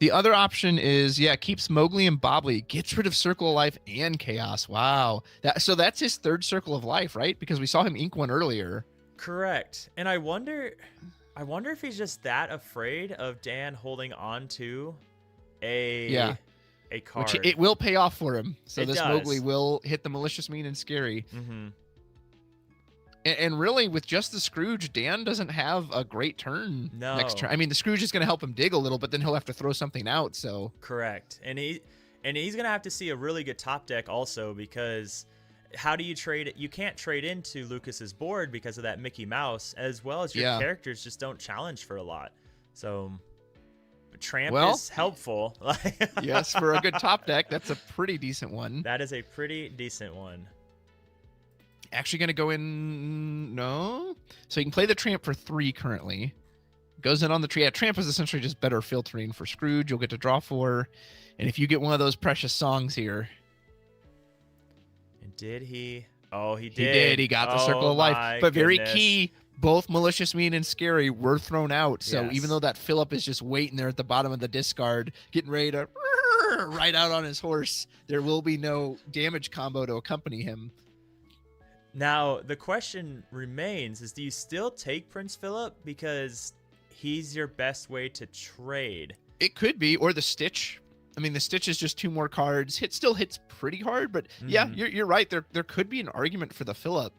The other option is, keeps Mowgli and Bobbly, gets rid of Circle of Life and Chaos. Wow. So that's his 3rd Circle of Life, right? Because we saw him ink one earlier. Correct. And I wonder if he's just that afraid of Dan holding on to a card. Which it will pay off for him. So this does. Mowgli will hit the Malicious, Mean, and Scary. Mm-hmm. And really, with just the Scrooge, Dan doesn't have a great turn next turn. I mean, the Scrooge is going to help him dig a little, but then he'll have to throw something out. So correct. And he's going to have to see a really good top deck also, because how do you trade it? You can't trade into Lucas's board because of that Mickey Mouse, as well as your characters just don't challenge for a lot. So Tramp is helpful. Yes, for a good top deck, that's a pretty decent one. That is a pretty decent one. Actually going to go in, no. So you can play the Tramp for 3 currently. Goes in on the tree. Yeah, Tramp is essentially just better filtering for Scrooge. You'll get to draw 4. And if you get one of those precious songs here. And did he? Oh, he did. He did. He got the Circle of Life. But very key, both Malicious, Mean, and Scary were thrown out. So even though that Philip is just waiting there at the bottom of the discard, getting ready to ride out on his horse, there will be no damage combo to accompany him. Now, the question remains is, do you still take Prince Philip because he's your best way to trade? It could be, or the Stitch. I mean, the Stitch is just 2 more cards. It still hits pretty hard, but yeah, you're right. There could be an argument for the Philip.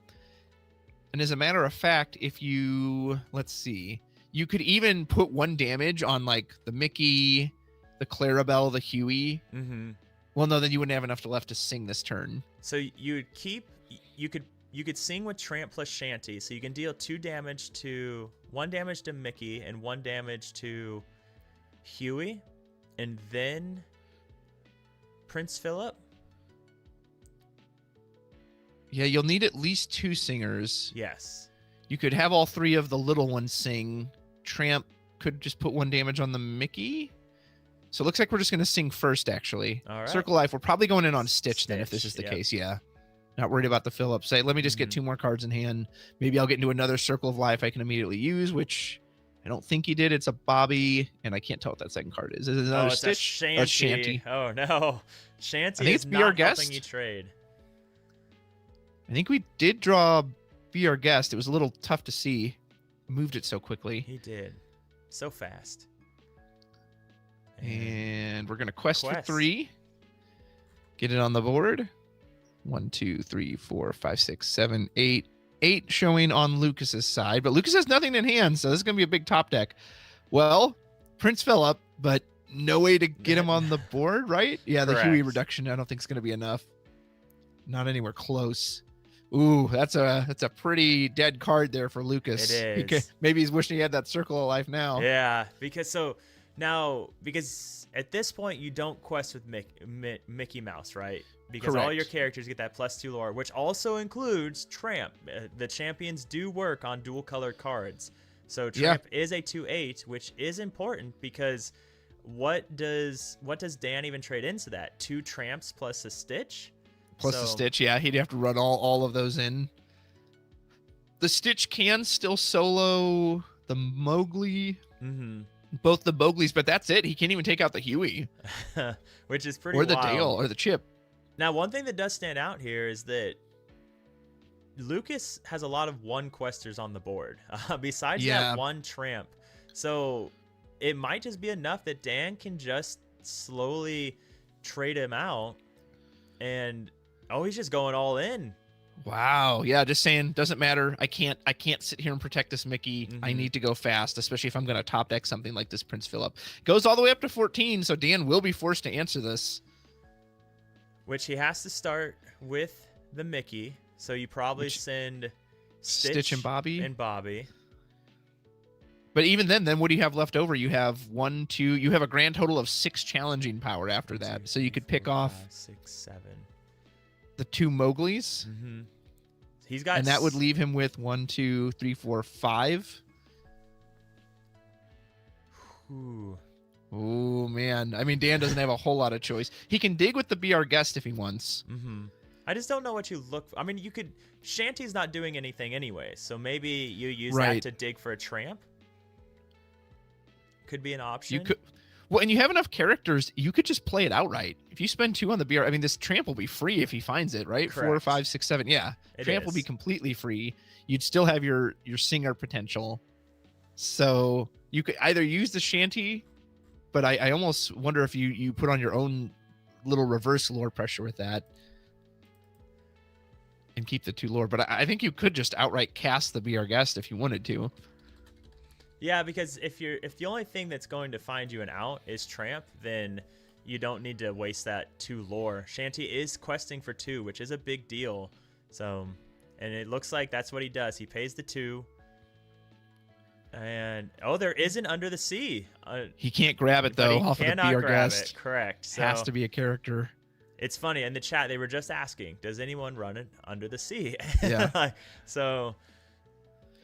And as a matter of fact, if you, let's see, you could even put 1 damage on like the Mickey, the Clarabelle, the Huey. Mm-hmm. Well, no, then you wouldn't have enough left to sing this turn. So you could sing with Tramp plus Shanty, so you can deal 2 damage to 1 damage to Mickey and 1 damage to Huey, and then Prince Philip. Yeah, you'll need at least 2 singers. Yes. You could have all 3 of the little ones sing. Tramp could just put 1 damage on the Mickey. So it looks like we're just going to sing first, actually. All right. Circle Life, we're probably going in on Stitch then, if this is the case, yeah. Not worried about the Philip. Say, let me just get 2 more cards in hand. Maybe I'll get into another Circle of Life I can immediately use, which I don't think he did. It's a Bobby, and I can't tell what that second card is. Is it another Stitch? A Shanty. Oh, no. Shanty is not helping you trade. I think we did draw Be Our Guest. It was a little tough to see. Moved it so quickly. He did. So fast. And we're going to quest for 3. Get it on the board. 1, 2, 3, 4, 5, 6, 7, 8. 8 showing on Lucas's side, but Lucas has nothing in hand, so this is going to be a big top deck. Well, Prince Philip, but no way to get him on the board, right? Yeah, the Huey reduction I don't think is going to be enough. Not anywhere close. Ooh, that's a pretty dead card there for Lucas. It is. Maybe he's wishing he had that Circle of Life now. Yeah, because at this point you don't quest with Mickey Mouse, right? Because all your characters get that +2 lore, which also includes Tramp. The champions do work on dual colored cards. So Tramp is a 2/8, which is important because what does Dan even trade into that? 2 Tramps plus a Stitch? Plus a Stitch, yeah. He'd have to run all of those in. The Stitch can still solo the Mowgli. Mm-hmm. Both the Mowglis, but that's it. He can't even take out the Huey. Which is pretty wild. Or the wild. Dale, or the Chip. Now, one thing that does stand out here is that Lucas has a lot of 1 questers on the board, besides that 1 Tramp. So it might just be enough that Dan can just slowly trade him out. And, he's just going all in. Wow. Yeah, just saying, doesn't matter. I can't sit here and protect this Mickey. I need to go fast, especially if I'm going to top deck something like this Prince Philip. Goes all the way up to 14, so Dan will be forced to answer this. Which he has to start with the Mickey. So you probably send Stitch and Bobby. But even then what do you have left over? You have you have a grand total of 6 challenging power after that. So you could pick off 5, 6, 7. The 2 Mowglis. He's got, and that would leave him with 1, 2, 3, 4, 5. Ooh. Oh man, I mean Dan doesn't have a whole lot of choice. He can dig with the Be Our Guest if he wants. I just don't know what you look for. I mean, you could. Shanty's not doing anything anyway, so maybe you use that to dig for a tramp. Could be an option. You could. Well, and you have enough characters, you could just play it outright. If you spend 2 on the BR, I mean, this tramp will be free if he finds it, right? Correct. 4, 5, 6, 7. Yeah, tramp will be completely free. You'd still have your singer potential. So you could either use the Shanty, but I almost wonder if you put on your own little reverse lore pressure with that and keep the 2 lore. But I think you could just outright cast the Be Our Guest if you wanted to. Yeah, because if the only thing that's going to find you an out is tramp, then you don't need to waste that 2 lore. Shanty is questing for 2, which is a big deal. So, and it looks like that's what he does. He pays the 2. And there is an Under the Sea. He can't grab it though. Off of the Be Our Guest. Correct. So has to be a character. It's funny in the chat they were just asking, does anyone run it Under the Sea? Yeah. So,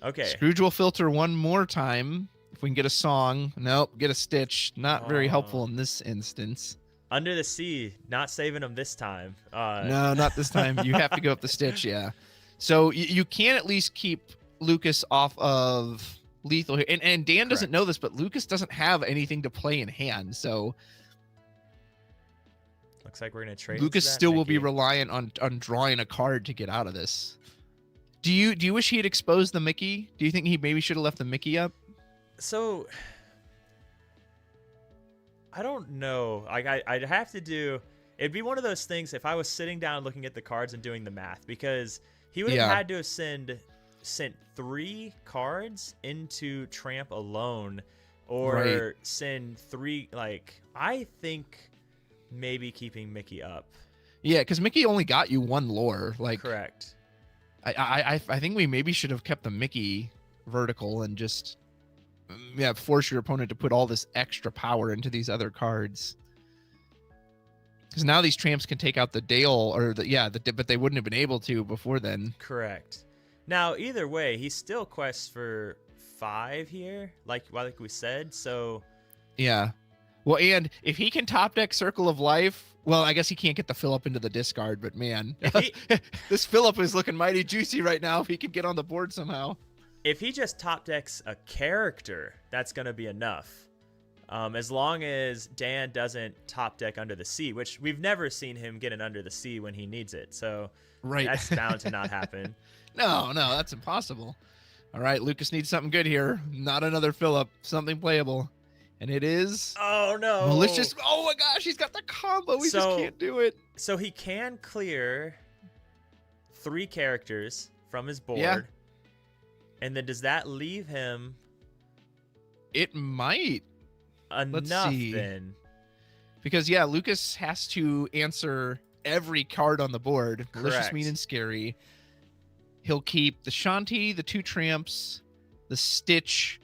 okay. Scrooge will filter one more time. If we can get a song. Nope. Get a Stitch. Not very helpful in this instance. Under the Sea. Not saving them this time. No, not this time. You have to go up the Stitch. Yeah. So you can at least keep Lukas off of lethal here. And Dan doesn't know this, but Lukas doesn't have anything to play in hand. So looks like we're going to trade. Lukas still will be reliant on drawing a card to get out of this. Do you wish he had exposed the Mickey? Do you think he maybe should have left the Mickey up? So I don't know. I'd have to do. It'd be one of those things if I was sitting down looking at the cards and doing the math, because he would have had to have sent 3 cards into tramp alone, or send 3. Like, I think maybe keeping Mickey up. Yeah, because Mickey only got you 1 lore. Like, correct. I think we maybe should have kept the Mickey vertical and just force your opponent to put all this extra power into these other cards. Because now these tramps can take out the Dale but they wouldn't have been able to before then. Correct. Now either way, he still quests for 5 here, like we said. So yeah. Well, and if he can top deck Circle of Life, well, I guess he can't get the Phillip into the discard, but man, this Phillip is looking mighty juicy right now if he can get on the board somehow. If he just top decks a character, that's going to be enough. As long as Dan doesn't top deck Under the Sea, which we've never seen him get an Under the Sea when he needs it. So that's bound to not happen. No, that's impossible. All right, Lukas needs something good here. Not another Phillip, something playable. And it is... Oh, no. Malicious... Oh, my gosh, he's got the combo. We just can't do it. So he can clear 3 characters from his board. Yeah. And then does that leave him... It might. Enough, then. Because, Lukas has to answer every card on the board. Malicious, Mean, and Scary. He'll keep the Shanty, the 2 tramps, the Stitch...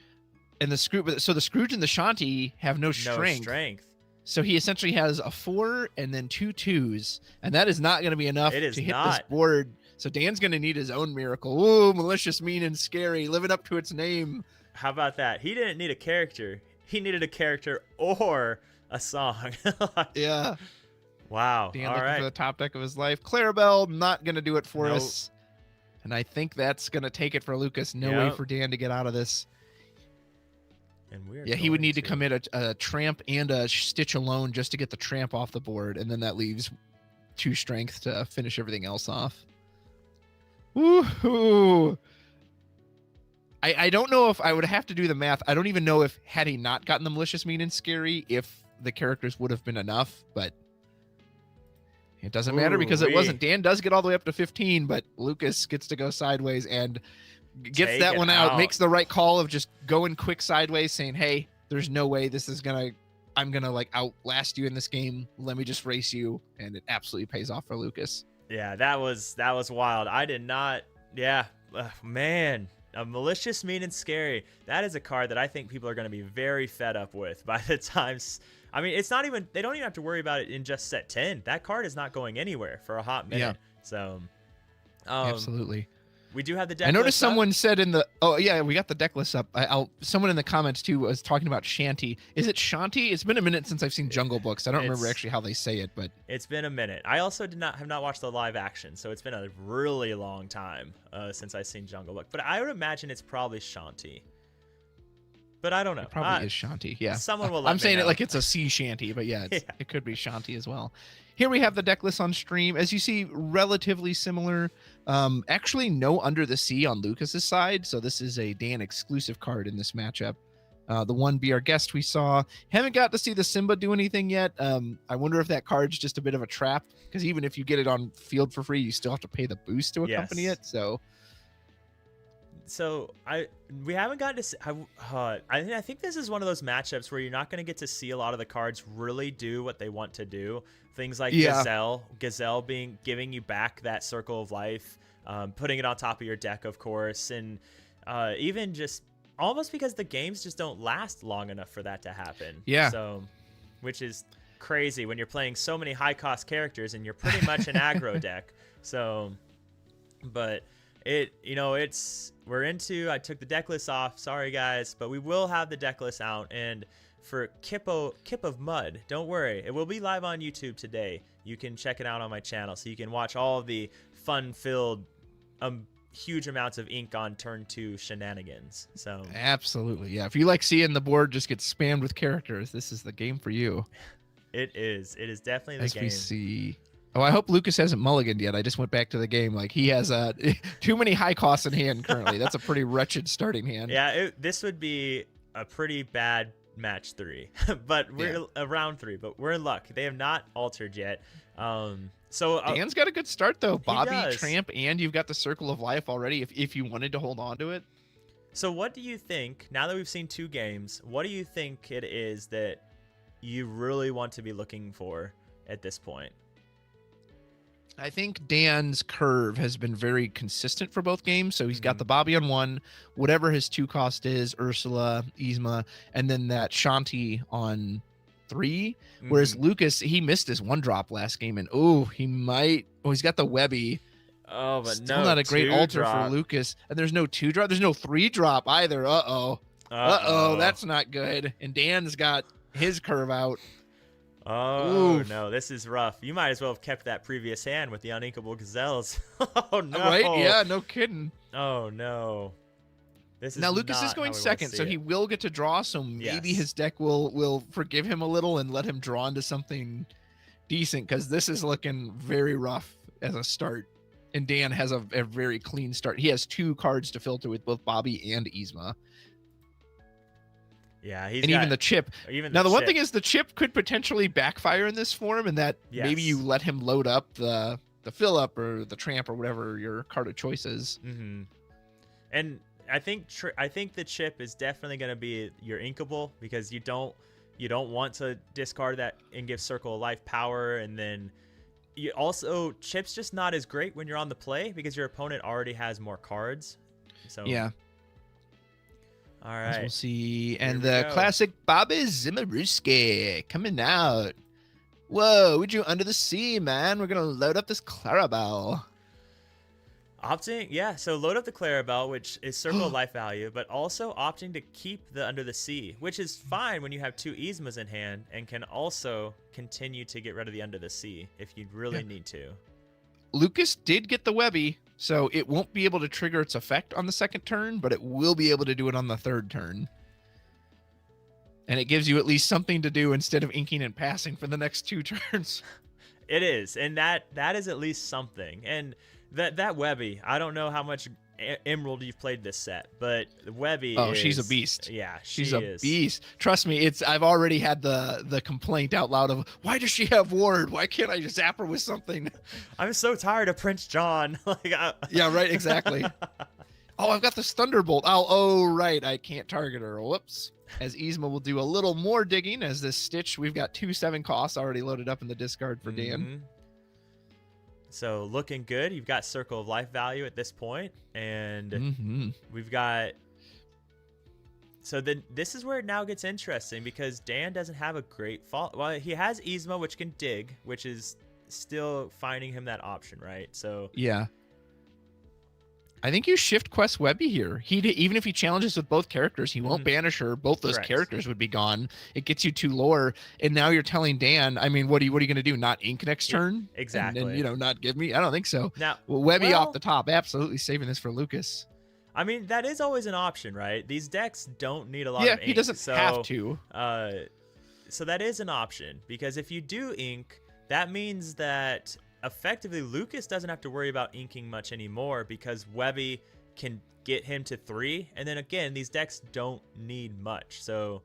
And the Scrooge, so the Scrooge and the Shanty have no strength. So he essentially has a 4 and then 2 2s, and that is not going to be enough to hit this board. So Dan's going to need his own miracle. Ooh, Malicious, Mean, and Scary, living up to its name. How about that? He didn't need a character. He needed a character or a song. Yeah. Wow. Dan looking for the top deck of his life. Clarabelle, not going to do it for us. And I think that's going to take it for Lukas. No way for Dan to get out of this. And he would need to commit a tramp and a Stitch alone just to get the tramp off the board, and then that leaves 2 strength to finish everything else off. Woohoo! I don't know if I would have to do the math. I don't even know if had he not gotten the Malicious, Mean, and Scary, if the characters would have been enough, but It doesn't matter because it Ooh-wee. wasn't. Dan does get all the way up to 15, but Lukas gets to go sideways and gets Take that it one out, out. makes the right call of just going quick sideways, saying, hey, there's no way I'm gonna like outlast you in this game. Let me just race you. And it absolutely pays off for Lukas. Yeah, that was wild. I did not. Yeah, man. A malicious, mean, and scary. That is a card that I think people are going to be very fed up with by the time. I mean, it's not even. They don't even have to worry about it in just set 10. That card is not going anywhere for a hot minute. Yeah. So, Absolutely. we do have the deck. I noticed list someone up. said we got the deck list up. Someone in the comments too was talking about Shanty. Is it Shanty? It's been a minute since I've seen Jungle Books. I don't remember actually how they say it, but It's been a minute. I also have not watched the live action, so it's been a really long time since I've seen Jungle Book. But I would imagine it's probably Shanty. But I don't know. it probably is Shanty. Yeah. Someone will let I'm me saying know. it like it's a sea shanty, but yeah, Yeah. it could be Shanty as well. Here we have the deck list on stream. As you see, relatively similar. Actually, no Under the Sea on Lucas's side, so this is a Dan exclusive card in this matchup. The one Be Our Guest we saw. Haven't got to see the Simba do anything yet. I wonder if that card's just a bit of a trap, because even if you get it on field for free, you still have to pay the boost to accompany Yes. it. So we haven't gotten to see, I think this is one of those matchups where you're not going to get to see a lot of the cards really do what they want to do. Things like Yeah. Gazelle giving you back that circle of life, putting it on top of your deck, of course, and even just almost because the games just don't last long enough for that to happen. Yeah. So, which is crazy when you're playing so many high cost characters and you're pretty much an aggro deck. So, but I took the deck list off. Sorry guys, but we will have the deck list out. And for Kip of Mud, don't worry, it will be live on YouTube today. You can check it out on my channel, so you can watch all of the fun-filled, huge amounts of ink on turn 2 shenanigans. So absolutely, yeah. If you like seeing the board just get spammed with characters, this is the game for you. it is definitely the As game. we see. Oh, I hope Lukas hasn't mulliganed yet. I just went back to the game. Like, he has too many high costs in hand currently. That's a pretty wretched starting hand. Yeah, this would be a pretty bad match 3, but we're round 3. But we're in luck. They have not altered yet. So Dan's got a good start though. Bobby, does. Tramp, and you've got the Circle of Life already. If you wanted to hold on to it. So what do you think? Now that we've seen 2 games, what do you think it is that you really want to be looking for at this point? I think Dan's curve has been very consistent for both games. So he's got the Bobby on 1, whatever his 2 cost is, Ursula, Yzma, and then that Shanti on 3. Whereas Lukas, he missed his 1 drop last game, and he's got the Webby. Oh, but Still no, not a great 2 alter drop. for Lukas. And there's no 2 drop. There's no 3 drop either. Uh-oh, that's not good. And Dan's got his curve out. Oh, Oof. no, this is rough. You might as well have kept that previous hand with the uninkable gazelles. Oh, no. Right? Yeah, no kidding. Oh, no. This is Now Lukas not is going how we wanna second, see so it. he will get to draw. So maybe Yes. his deck will forgive him a little and let him draw into something decent, because this is looking very rough as a start. And Dan has a very clean start. He has 2 cards to filter with both Bobby and Yzma. Yeah, he's And got, even the chip. even Now, the one chip. thing is the chip could potentially backfire in this form, and that maybe Yes. you let him load up the fill up or the tramp or whatever your card of choice is. And I think the chip is definitely going to be your inkable, because you don't want to discard that and give Circle of Life power. And then you also, chip's just not as great when you're on the play because your opponent already has more cards. So Yeah. all As right. we'll see. And Here we the go. classic Bobby Zimmerowski coming out. Whoa, we drew Under the Sea, man. We're going to load up this Clarabelle. So load up the Clarabelle, which is Circle of Life value, but also opting to keep the Under the Sea, which is fine when you have 2 Yzmas in hand, and can also continue to get rid of the Under the Sea if you really need to. Lukas did get the Webby, so it won't be able to trigger its effect on the second turn, but it will be able to do it on the third turn. And it gives you at least something to do instead of inking and passing for the next 2 turns. It is, and that is at least something. And that Webby, I don't know how much Emerald you've played this set, but Webby she's a beast. Yeah, she's a beast. Trust me, I've already had the complaint out loud of, why does she have ward? Why can't I just zap her with something? I'm so tired of Prince John. Yeah, right, exactly. Oh, I've got this Thunderbolt. Oh, right, I can't target her. Whoops. As Yzma will do a little more digging as this Stitch. We've got 2 7 costs already loaded up in the discard for Dan. So looking good. You've got Circle of Life value at this point, and we've got. So then this is where it now gets interesting because Dan doesn't have a great fall. Well, he has Yzma, which can dig, which is still finding him that option, right? So yeah. I think you shift quest Webby here. Even if he challenges with both characters, he won't banish her. Both those characters would be gone. It gets you 2 lore, and now you're telling Dan, I mean, what are you going to do? Not ink next turn? Exactly. And not give me? I don't think so. Now, Webby off the top, absolutely saving this for Lucas. I mean, that is always an option, right? These decks don't need a lot of ink. Yeah, he doesn't have to. So that is an option, because if you do ink, that means that effectively Lucas doesn't have to worry about inking much anymore because Webby can get him to 3, and then again these decks don't need much. So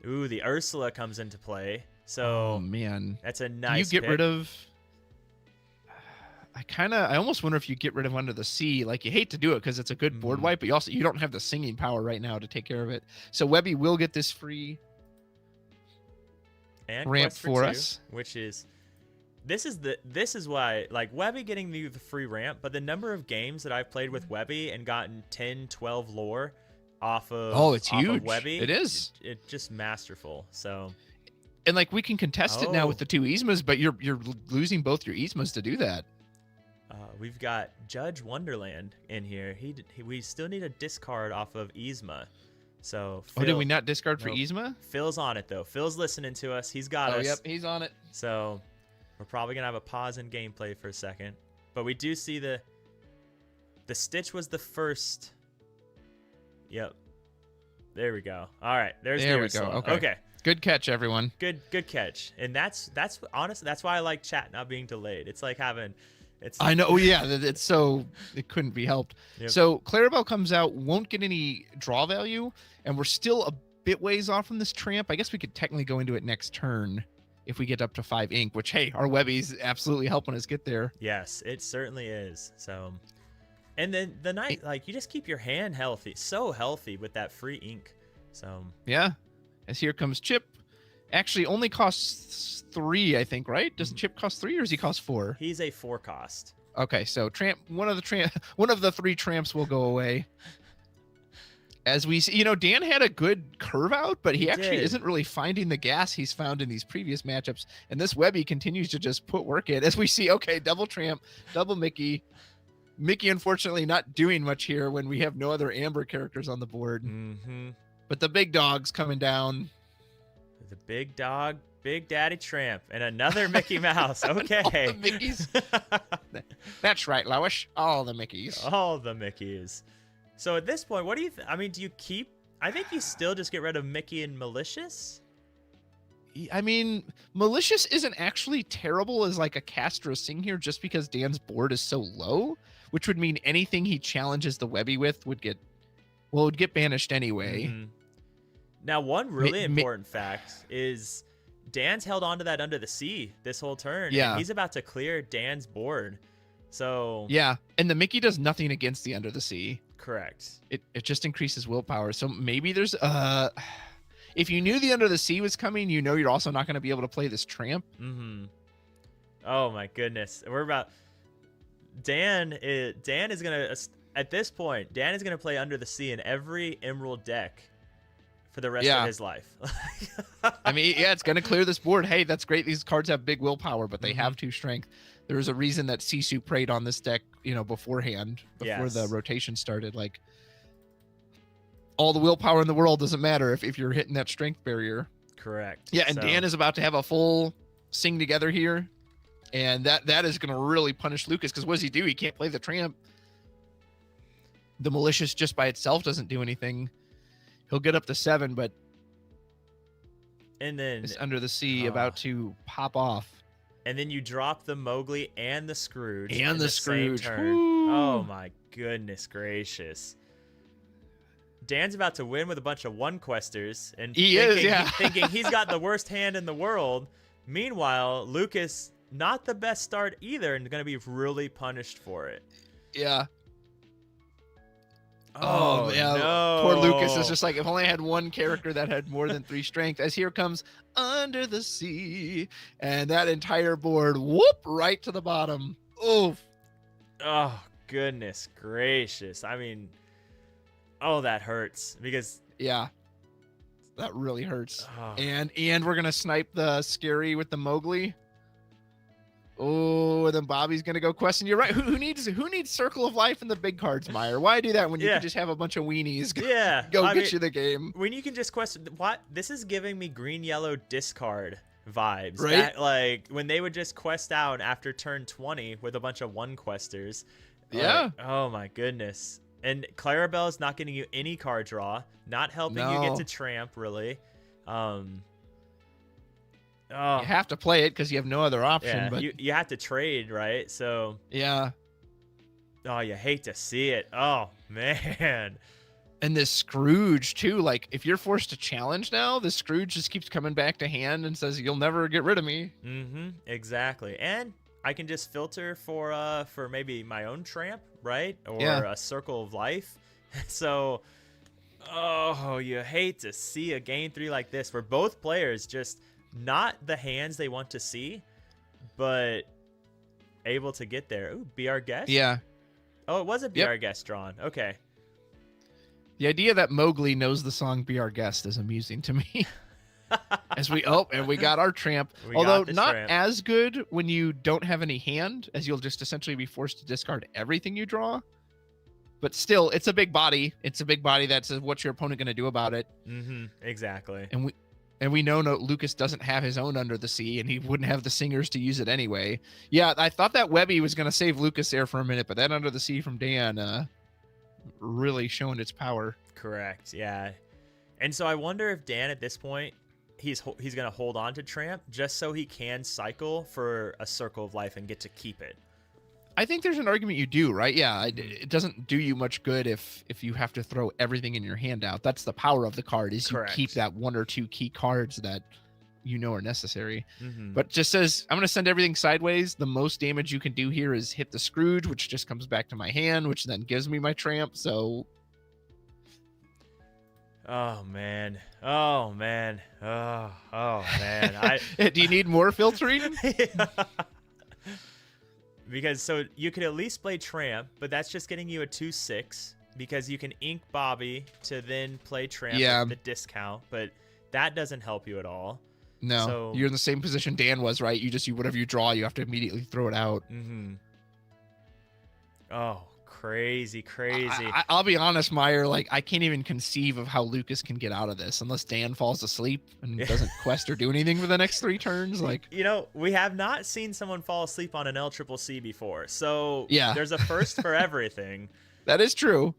the Ursula comes into play, so man, that's a nice you get rid of. I almost wonder if you get rid of Under the Sea. Like, you hate to do it because it's a good board wipe, but you don't have the singing power right now to take care of it. So Webby will get this free and ramp for 2, us, which is this is why, like, Webby getting the free ramp, but the number of games that I've played with Webby and gotten 10, 12 lore off of it's huge. Of Webby, it is. It's just masterful. So, and like, we can contest it now with the 2 Yzmas, but you're losing both your Yzmas to do that. We've got Judge Wonderland in here. We still need a discard off of Yzma. So Phil, did we not discard for Yzma? Phil's on it though. Phil's listening to us. He's got us. Oh, yep, he's on it. So we're probably gonna have a pause in gameplay for a second, but we do see the Stitch was the first. Yep. There we go. All right. There we go. Okay. Good catch, everyone. Good catch. And that's honestly, that's why I like chat not being delayed. It's like having. I know. Yeah, it's so it couldn't be helped. Yep. So Clarabelle comes out, won't get any draw value, and we're still a bit ways off from this tramp. I guess we could technically go into it next turn if we get up to 5 ink, which, hey, our Webby's absolutely helping us get there. Yes, it certainly is. So, and then the night, like, you just keep your hand healthy, so healthy with that free ink. So yeah, as here comes Chip. Actually, only costs 3, I think, right? Doesn't Chip cost 3, or does he cost 4? He's a 4 cost. Okay, so one of the 3 tramps will go away. As we see, Dan had a good curve out, but he actually isn't really finding the gas he's found in these previous matchups. And this Webby continues to just put work in. As we see, okay, double tramp, double Mickey. Mickey, unfortunately, not doing much here when we have no other Amber characters on the board. But the big dog's coming down. The big dog, Big Daddy Tramp, and another Mickey Mouse. Okay. All the Mickeys. That's right, Lois. All the Mickeys. All the Mickeys. So at this point, what do you I mean, do you keep... I think you still just get rid of Mickey and Malicious? I mean, Malicious isn't actually terrible as like a cast or a sing here just because Dan's board is so low, which would mean anything he challenges the Webby with would get banished anyway. Now, one really important fact is Dan's held on to that Under the Sea this whole turn. Yeah. And he's about to clear Dan's board. So... yeah, and the Mickey does nothing against the Under the Sea. Correct. It just increases willpower. So maybe there's... if you knew the Under the Sea was coming, you're also not going to be able to play this tramp. Oh, my goodness. We're about... Dan is going to... At this point, Dan is going to play Under the Sea in every Emerald deck for the rest of his life. I mean, yeah, it's going to clear this board. Hey, that's great. These cards have big willpower, but they have 2 strength. There's a reason that Sisu preyed on this deck, beforehand, before the rotation started. Like, all the willpower in the world doesn't matter if you're hitting that strength barrier. Correct. Yeah, and Dan is about to have a full sing together here. And that is going to really punish Lucas, because what does he do? He can't play the tramp. The Malicious just by itself doesn't do anything. He'll get up to 7, but and then it's Under the Sea about to pop off. And then you drop the Mowgli and the Scrooge. And the Scrooge. Same turn. Oh my goodness gracious. Dan's about to win with a bunch of one questers and thinking he's got the worst hand in the world. Meanwhile, Lukas, not the best start either, and going to be really punished for it. Yeah. Oh, yeah. no. Poor Lukas is just like, if only I had one character that had more than 3 strength. As here comes Under the Sea. And that entire board, whoop, right to the bottom. Oof. Oh, goodness gracious. I mean, oh, that hurts because... Yeah. That really hurts. Oh. And we're going to snipe the Scary with the Mowgli. Oh, and then Bobby's gonna go question. You're right. Who needs Circle of Life in the big cards, Meyer? Why do that when you can just have a bunch of weenies go get you the game? When you can just question what this is giving me green yellow discard vibes. Right? That, like when they would just quest out after turn 20 with a bunch of one questers. Yeah. Like, oh my goodness. And Clarabelle is not getting you any card draw, not helping you get to tramp really. You have to play it because you have no other option. Yeah, but you have to trade, right? So yeah. Oh, you hate to see it. Oh man. And this Scrooge too. Like if you're forced to challenge now, the Scrooge just keeps coming back to hand and says, "You'll never get rid of me." Mm-hmm. Exactly. And I can just filter for maybe my own tramp, right? Or a Circle of Life. So, oh, you hate to see a game 3 like this where both players just not the hands they want to see, but able to get there. Ooh, Be Our Guest? Yeah. Oh, it was a Be Our Guest drawn. Okay. The idea that Mowgli knows the song Be Our Guest is amusing to me. And we got our tramp. Although not as good when you don't have any hand, as you'll just essentially be forced to discard everything you draw. But still, it's a big body. It's a big body that says, what's your opponent going to do about it? Mm-hmm. Exactly. And we know Lukas doesn't have his own Under the Sea, and he wouldn't have the singers to use it anyway. Yeah, I thought that Webby was going to save Lukas there for a minute, but that Under the Sea from Dan really showing its power. Correct, yeah. And so I wonder if Dan at this point, he's going to hold on to Tramp just so he can cycle for a Circle of Life and get to keep it. I think there's an argument you do, right? Yeah, it doesn't do you much good if you have to throw everything in your hand out. That's the power of the card, is Correct. You keep that 1 or 2 key cards that you know are necessary. Mm-hmm. But just says, I'm going to send everything sideways. The most damage you can do here is hit the Scrooge, which just comes back to my hand, which then gives me my tramp. So... Oh, man. Oh, man. Oh, man. Do you need more filtering? Yeah. Because so you could at least play Tramp, but that's just getting you a 2/6 because you can ink Bobby to then play Tramp at the discount, but that doesn't help you at all. No, so, you're in the same position Dan was, right? You whatever you draw, you have to immediately throw it out. Mm-hmm. Oh, crazy. I'll be honest, Meyer, like I can't even conceive of how Lukas can get out of this unless Dan falls asleep and doesn't quest or do anything for the next 3 turns. Like, we have not seen someone fall asleep on an LCCC before, so there's a first for everything. That is true.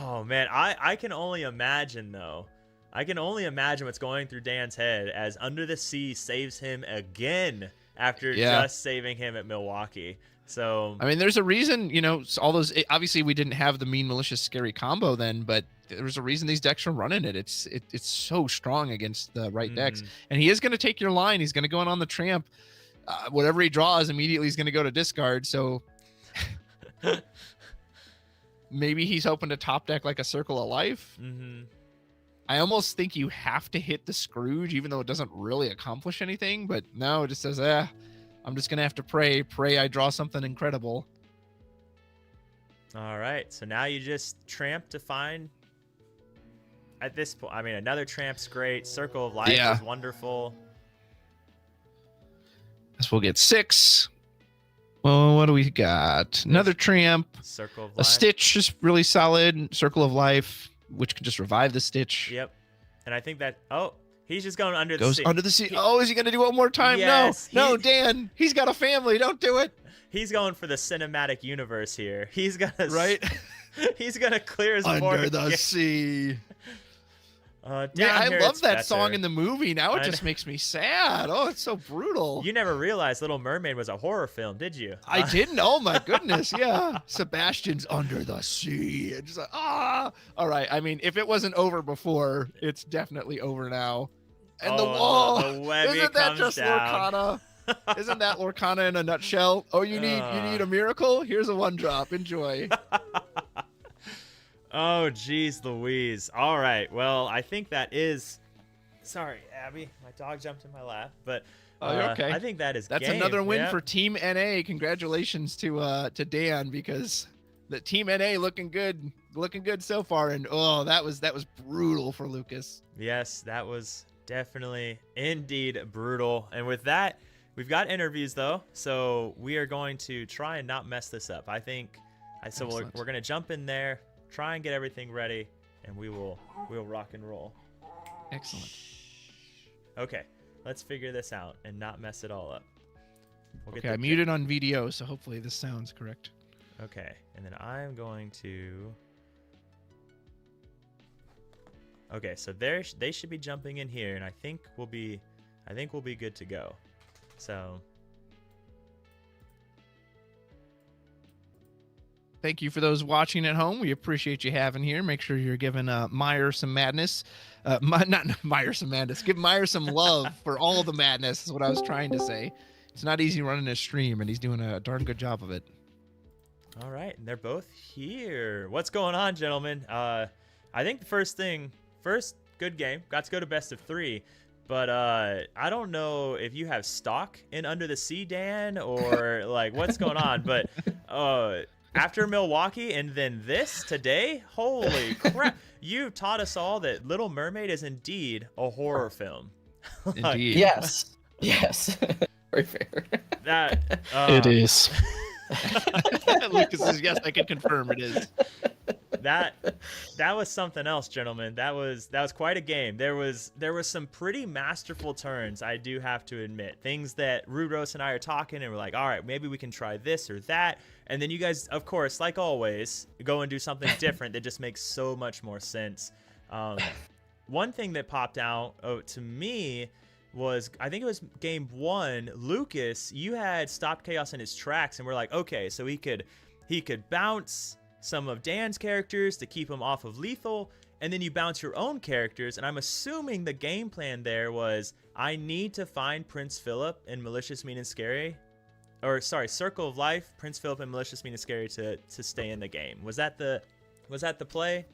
Oh man, I can only imagine though. I can only imagine what's going through Dan's head as Under the Sea saves him again after just saving him at Milwaukee. So I mean, there's a reason, all those. Obviously, we didn't have the mean, malicious, scary combo then, but there's a reason these decks are running it. It's so strong against the right decks, and he is going to take your line. He's going to go in on the tramp. Whatever he draws, immediately he's going to go to discard. So maybe he's hoping to top deck like a Circle of Life. Mm-hmm. I almost think you have to hit the Scrooge, even though it doesn't really accomplish anything. But no, it just says, I'm just going to have to pray I draw something incredible. All right. So now you just tramp to find, at this point, I mean, another tramp's great. Circle of Life is wonderful. Guess we'll get 6. Well, what do we got? Another tramp. Circle of Life. A Stitch is really solid. Circle of Life, which can just revive the Stitch. Yep. And I think that, he's just going under the sea. Goes under the sea. Is he going to do it one more time? Yes, no, Dan. He's got a family. Don't do it. He's going for the cinematic universe here. He's going to... Right? He's going to clear his board under the sea. Man, Down I here love it's that song better. in the movie. Now it I just makes me sad. Oh, it's so brutal. You never realized Little Mermaid was a horror film, did you? I didn't. Oh my goodness. Yeah. Sebastian's under the sea. And just like, all right. I mean, if it wasn't over before, it's definitely over now. And the wall. The Webby Isn't that comes just down. Lorcana? Isn't that Lorcana in a nutshell? Oh, you need a miracle? Here's a 1-drop. Enjoy. Oh, geez, Louise. All right. Well, I think that is. Sorry, Abby. My dog jumped in my lap, but Oh, you're okay. I think that is. That's game. another win Yep. for Team NA. Congratulations to Dan, because the Team NA looking good so far. And oh, that was brutal for Lukas. Yes, that was definitely indeed brutal. And with that, we've got interviews though, so we are going to try and not mess this up. I think. So we're Excellent. going to jump in there, try and get everything ready, and we'll rock and roll. Excellent. Okay, let's figure this out and not mess it all up. We'll Okay, I muted on VDO, so hopefully this sounds correct. Okay, and then I'm going to. Okay, so they should be jumping in here, and I think we'll be good to go. So. Thank you for those watching at home. We appreciate you having here. Make sure you're giving Meyer some madness. Not Meyer some madness. Give Meyer some love for all the madness is what I was trying to say. It's not easy running a stream, and he's doing a darn good job of it. All right, and they're both here. What's going on, gentlemen? I think the first good game. Got to go to best of 3. But I don't know if you have stock in Under the Sea, Dan, or like what's going on. But after Milwaukee and then this today, holy crap. You taught us all that Little Mermaid is indeed a horror film. Indeed. Yes. Yes. Very fair. That It is. Lucas says, yes, I can confirm it is. that was something else, gentlemen. That was quite a game. There was some pretty masterful turns, I do have to admit. Things that Rudros and I are talking and we're like, all right, maybe we can try this or that. And then you guys, of course, like always, go and do something different that just makes so much more sense. One thing that popped out to me was, I think it was game 1, Lukas, you had stopped Chaos in his tracks, and we're like, okay, so he could bounce some of Dan's characters to keep him off of lethal, and then you bounce your own characters, and I'm assuming the game plan there was, I need to find Prince Philip and Malicious, Mean, and Scary, or sorry, Circle of Life, Prince Philip and Malicious, Mean, and Scary to stay in the game. Was that the play?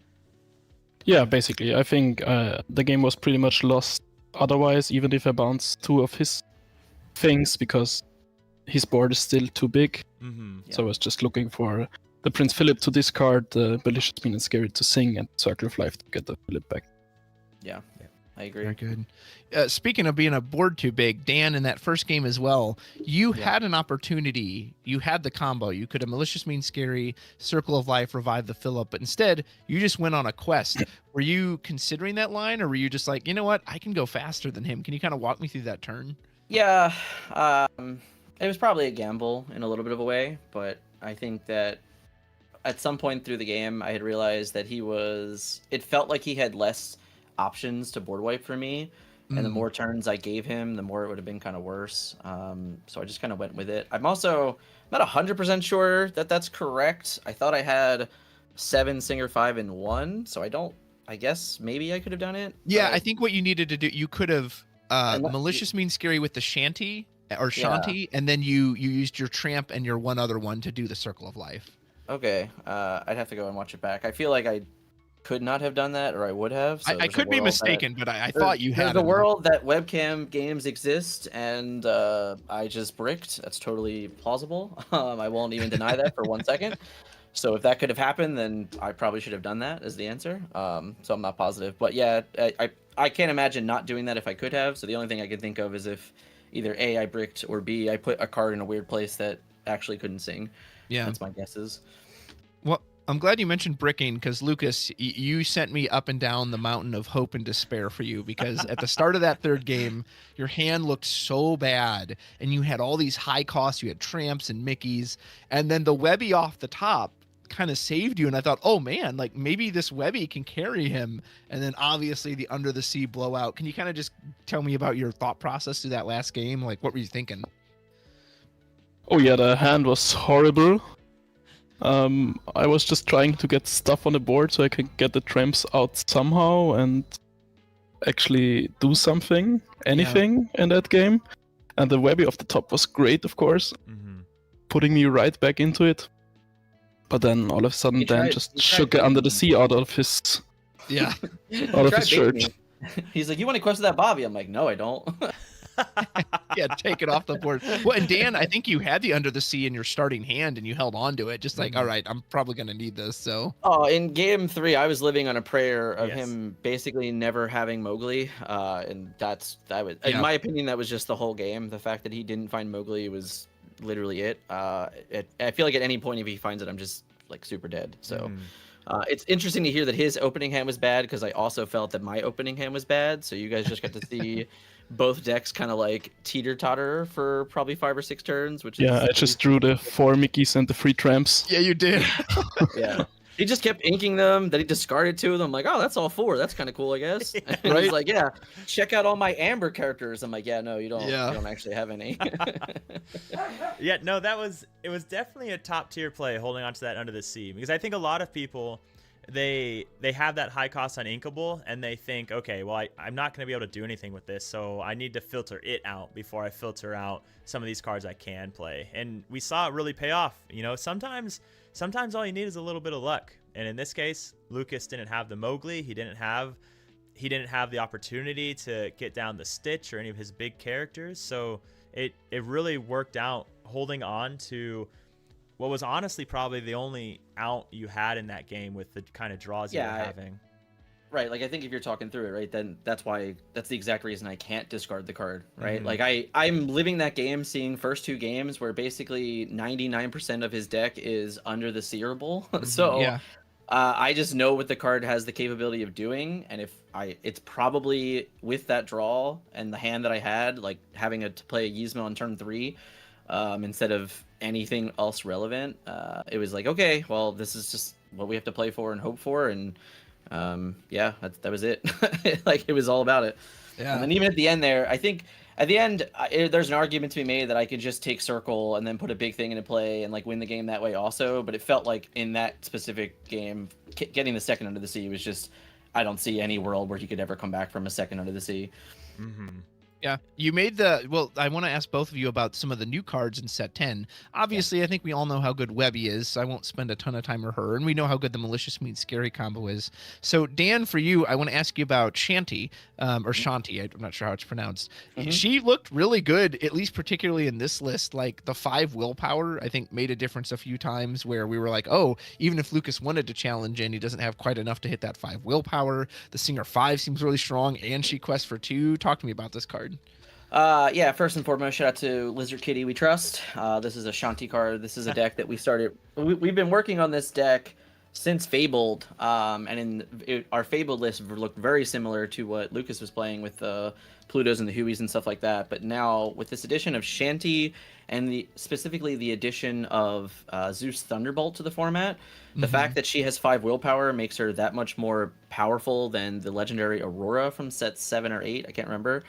Yeah, basically. I think the game was pretty much lost otherwise, even if I bounced 2 of his things, because his board is still too big. Mm-hmm. So I was just looking for the Prince Philip to discard, the Malicious, Mean, and Scary to sing, and Circle of Life to get the Philip back. Yeah, I agree. Very good. Speaking of being a board too big, Dan, in that first game as well, you had an opportunity. You had the combo. You could have Malicious, Mean, Scary, Circle of Life, revive the Philip, but instead you just went on a quest. Were you considering that line, or were you just like, you know what, I can go faster than him? Can you kind of walk me through that turn? Yeah, it was probably a gamble in a little bit of a way, but I think that at some point through the game, I had realized that it felt like he had less options to board wipe for me. And the more turns I gave him, the more it would have been kind of worse. So I just kind of went with it. I'm also not 100% sure that that's correct. I thought I had 7 Singer 5 in 1, so I guess maybe I could have done it. Yeah, but... I think what you needed to do, you could have Malicious, Mean, Scary with the Shanty, or Shanty, and then you used your Tramp and your one other one to do the Circle of Life. Okay, I'd have to go and watch it back. I feel like I could not have done that, or I would have. So I could be mistaken, but I thought you had. There's a world that webcam games exist, and I just bricked. That's totally plausible. I won't even deny that for 1 second. So if that could have happened, then I probably should have done that, is the answer. So I'm not positive, but yeah, I can't imagine not doing that if I could have. So the only thing I can think of is if either A, I bricked, or B, I put a card in a weird place that actually couldn't sing. Yeah, that's my guesses. Well, I'm glad you mentioned bricking, because Lukas, you sent me up and down the mountain of hope and despair for you, because at the start of that third game, your hand looked so bad, and you had all these high costs. You had Tramps and Mickeys, and then the Webby off the top kind of saved you, and I thought, oh man, like maybe this Webby can carry him. And then obviously the Under the Sea blowout. Can you kind of just tell me about your thought process through that last game? Like, what were you thinking? Oh yeah, the hand was horrible. I was just trying to get stuff on the board so I could get the tramps out somehow and actually do something, anything in that game. And the Webby off the top was great, of course, putting me right back into it. But then all of a sudden, Dan just shook Under the Sea out of his out of his shirt. He's like, "You want to quest with that Bobby?" I'm like, "No, I don't." Yeah, take it off the board. Well, and Dan, I think you had the Under the Sea in your starting hand and you held on to it, just like, all right, I'm probably gonna need this. So in game 3, I was living on a prayer of him basically never having Mowgli, and in my opinion, that was just the whole game. The fact that he didn't find Mowgli was literally it. I feel like at any point if he finds it, I'm just like super dead. So it's interesting to hear that his opening hand was bad, because I also felt that my opening hand was bad. So you guys just got to see both decks kind of like teeter-totter for probably 5 or 6 turns, which is... I just drew the 4 Mickeys and the 3 tramps. Yeah, you did. Yeah. He just kept inking them, then he discarded 2 of them. I'm like, oh, that's all 4. That's kind of cool, I guess. And Right? he's like, yeah, check out all my Amber characters. I'm like, yeah, no, you don't. You don't actually have any. Yeah, no, it was definitely a top tier play holding on to that Under the Sea, because I think a lot of people, they have that high cost on Inkable and they think, okay, well, I'm not going to be able to do anything with this, so I need to filter it out before I filter out some of these cards I can play. And we saw it really pay off. You know, sometimes all you need is a little bit of luck. And in this case, Lukas didn't have the Mowgli. He didn't have the opportunity to get down the Stitch or any of his big characters. So it really worked out holding on to what was honestly probably the only out you had in that game with the kind of draws you were having. Right, like I think if you're talking through it, right, then that's the exact reason I can't discard the card, right? Like I'm living that game, seeing first 2 games where basically 99% of his deck is Under the Seeable. So I just know what the card has the capability of doing, and it's probably with that draw and the hand that I had, like having to play a Yzma on turn 3 instead of anything else relevant. It was like, okay, well, this is just what we have to play for and hope for, and that was it. Like, it was all about it. Yeah. And then even at the end there, I think at the end there's an argument to be made that I could just take Circle and then put a big thing into play and like win the game that way also. But it felt like in that specific game, getting the second Under the Sea was just, I don't see any world where he could ever come back from a second Under the Sea. Yeah, you made I want to ask both of you about some of the new cards in set 10. Obviously, I think we all know how good Webby is, so I won't spend a ton of time on her, and we know how good the Malicious Meets Scary combo is. So, Dan, for you, I want to ask you about Shanti, or Shanti, I'm not sure how it's pronounced. She looked really good, at least particularly in this list. Like, the 5 willpower, I think, made a difference a few times where we were like, oh, even if Lukas wanted to challenge in, he doesn't have quite enough to hit that 5 willpower. The Singer 5 seems really strong, and she quests for 2. Talk to me about this card. First and foremost, shout out to Lizard Kitty We Trust. This is a Shanti card. This is a deck that we've been working on this deck since Fabled, and our Fabled list looked very similar to what Lukas was playing with the Plutos and the Hueys and stuff like that. But now with this addition of Shanti and specifically the addition of Zeus Thunderbolt to the format, the fact that she has 5 willpower makes her that much more powerful than the legendary Aurora from set 7 or 8. I can't remember.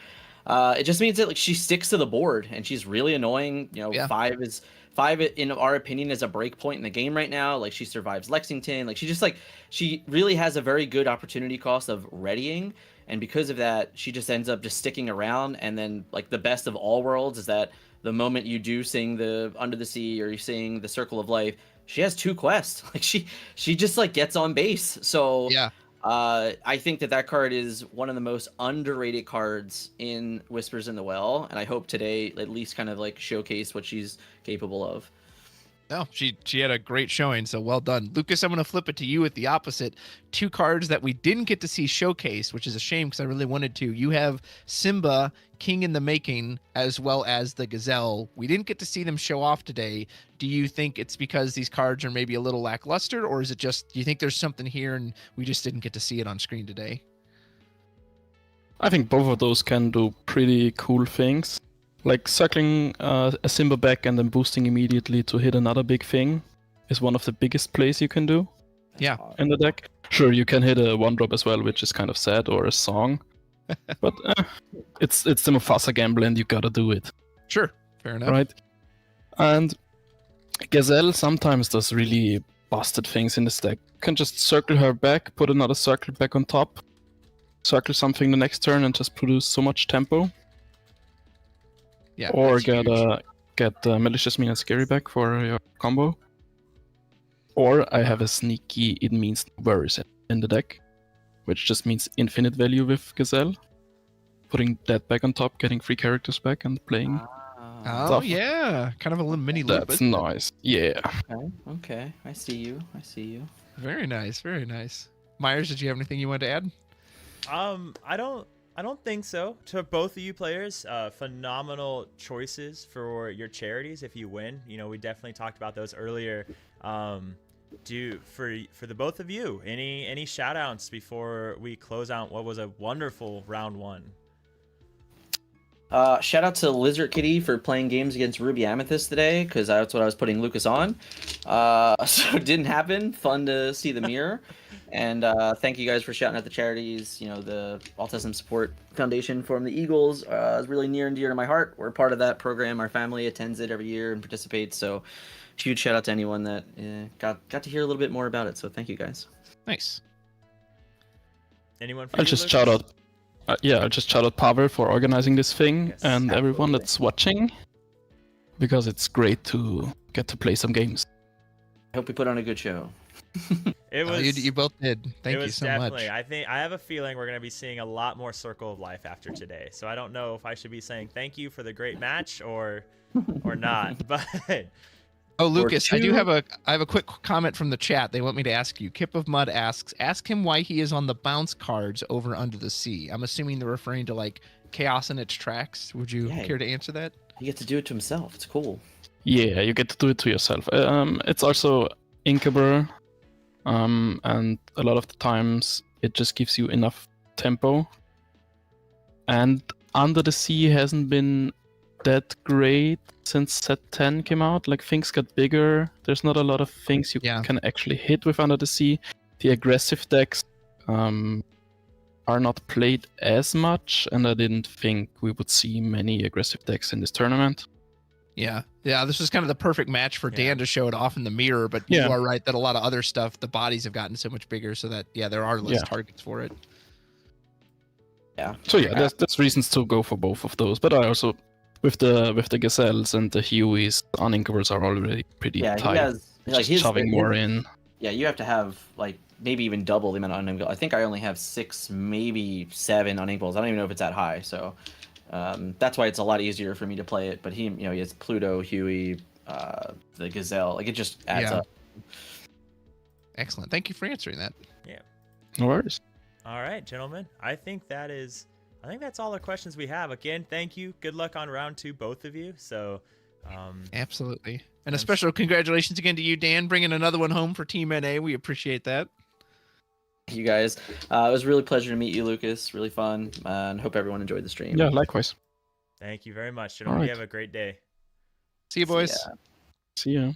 It just means that like she sticks to the board and she's really annoying. You know, 5 in our opinion is a break point in the game right now. Like, she survives Lexington. Like, she really has a very good opportunity cost of readying, and because of that, she just ends up just sticking around. And then like the best of all worlds is that the moment you do sing the Under the Sea or you sing the Circle of Life, she has 2 quests. Like, she just like gets on base. So I think that card is one of the most underrated cards in Whispers in the Well, and I hope today at least kind of like showcase what she's capable of. No, she had a great showing, so well done. Lukas, I'm going to flip it to you with the opposite. 2 cards that we didn't get to see showcased, which is a shame because I really wanted to. You have Simba, King in the Making, as well as the Gazelle. We didn't get to see them show off today. Do you think it's because these cards are maybe a little lackluster, or is it just, do you think there's something here and we just didn't get to see it on screen today? I think both of those can do pretty cool things. Like circling a Simba back and then boosting immediately to hit another big thing is one of the biggest plays you can do Yeah. in the deck. Sure, you can hit a 1-drop as well, which is kind of sad, or a song. But it's the Mufasa gamble, and you gotta do it, Sure. Fair enough. right? And Gazelle sometimes does really busted things in this deck. You can just circle her back, put another circle back on top, circle something the next turn, and just produce so much tempo. Yeah. Or that's huge. get Malicious Mean and Scary back for your combo. Or I have a sneaky It Means No Worries in the deck, which just means infinite value with Gazelle. Putting that back on top, getting 3 characters back, and playing. Oh stuff. yeah, kind of a little mini loop. That's nice. Yeah. Okay. I see you. Very nice. Very nice. Myers, did you have anything you wanted to add? I don't think so. To both of you players, phenomenal choices for your charities if you win. You know, we definitely talked about those earlier. For the both of you, any shout outs before we close out what was a wonderful round 1? Shout out to Lizard Kitty for playing games against Ruby Amethyst today, because that's what I was putting Lukas on. So it didn't happen. Fun to see the mirror. And thank you guys for shouting out the charities. You know, the Autism Support Foundation from the Eagles is really near and dear to my heart. We're part of that program. Our family attends it every year and participates. So huge shout out to anyone that got to hear a little bit more about it. So thank you guys. Nice. Anyone? For I'll you, just Lucas? shout out. I'll just shout out Pavel for organizing this thing, Yes, and everyone absolutely. that's watching, because it's great to get to play some games. I hope we put on a good show. It was. You both did. Thank it you was so definitely. much. I have a feeling we're gonna be seeing a lot more Circle of Life after today. So I don't know if I should be saying thank you for the great match or not. But Oh, Lucas, I two- have a quick comment from the chat. They want me to ask you. Kip of Mud asks, ask him why he is on the bounce cards over Under the Sea. I'm assuming they're referring to like Chaos in its tracks. Would you Yeah. care to answer that? He gets to do it to himself. It's cool. Yeah, you get to do it to yourself. It's also inkable, and a lot of the times it just gives you enough tempo. And Under the Sea hasn't been that great since set 10 came out. Like, things got bigger. There's not a lot of things you Yeah. can actually hit with Under the Sea. The aggressive decks are not played as much, and I didn't think we would see many aggressive decks in this tournament. Yeah. Yeah, this was kind of the perfect match for Yeah. Dan to show it off in the mirror, but Yeah. you are right that a lot of other stuff, the bodies have gotten so much bigger so that, yeah, there are less Yeah. targets for it. Yeah. So yeah, there's reasons to go for both of those, but I also with the Gazelles and the Hueys, uninkables are already pretty Yeah, he tight. has like Just his shoving more in. Yeah, you have to have like maybe even double the amount of uninkables. I think I only have 6, maybe 7 uninkables. I don't even know if it's that high. So that's why it's a lot easier for me to play it. But he has Pluto, Huey, the Gazelle. Like it just adds Yeah. up. Excellent. Thank you for answering that. No worries. all right, gentlemen. I think that's all the questions we have. Again, thank you. Good luck on round 2, both of you. So, Absolutely. And a Yes. special congratulations again to you, Dan, bringing another one home for Team NA. We appreciate that. You guys, it was really a pleasure to meet you, Lucas. Really fun, and hope everyone enjoyed the stream. Yeah, likewise. thank you very much, gentlemen. You right. have a great day. See you, See boys. ya. See ya.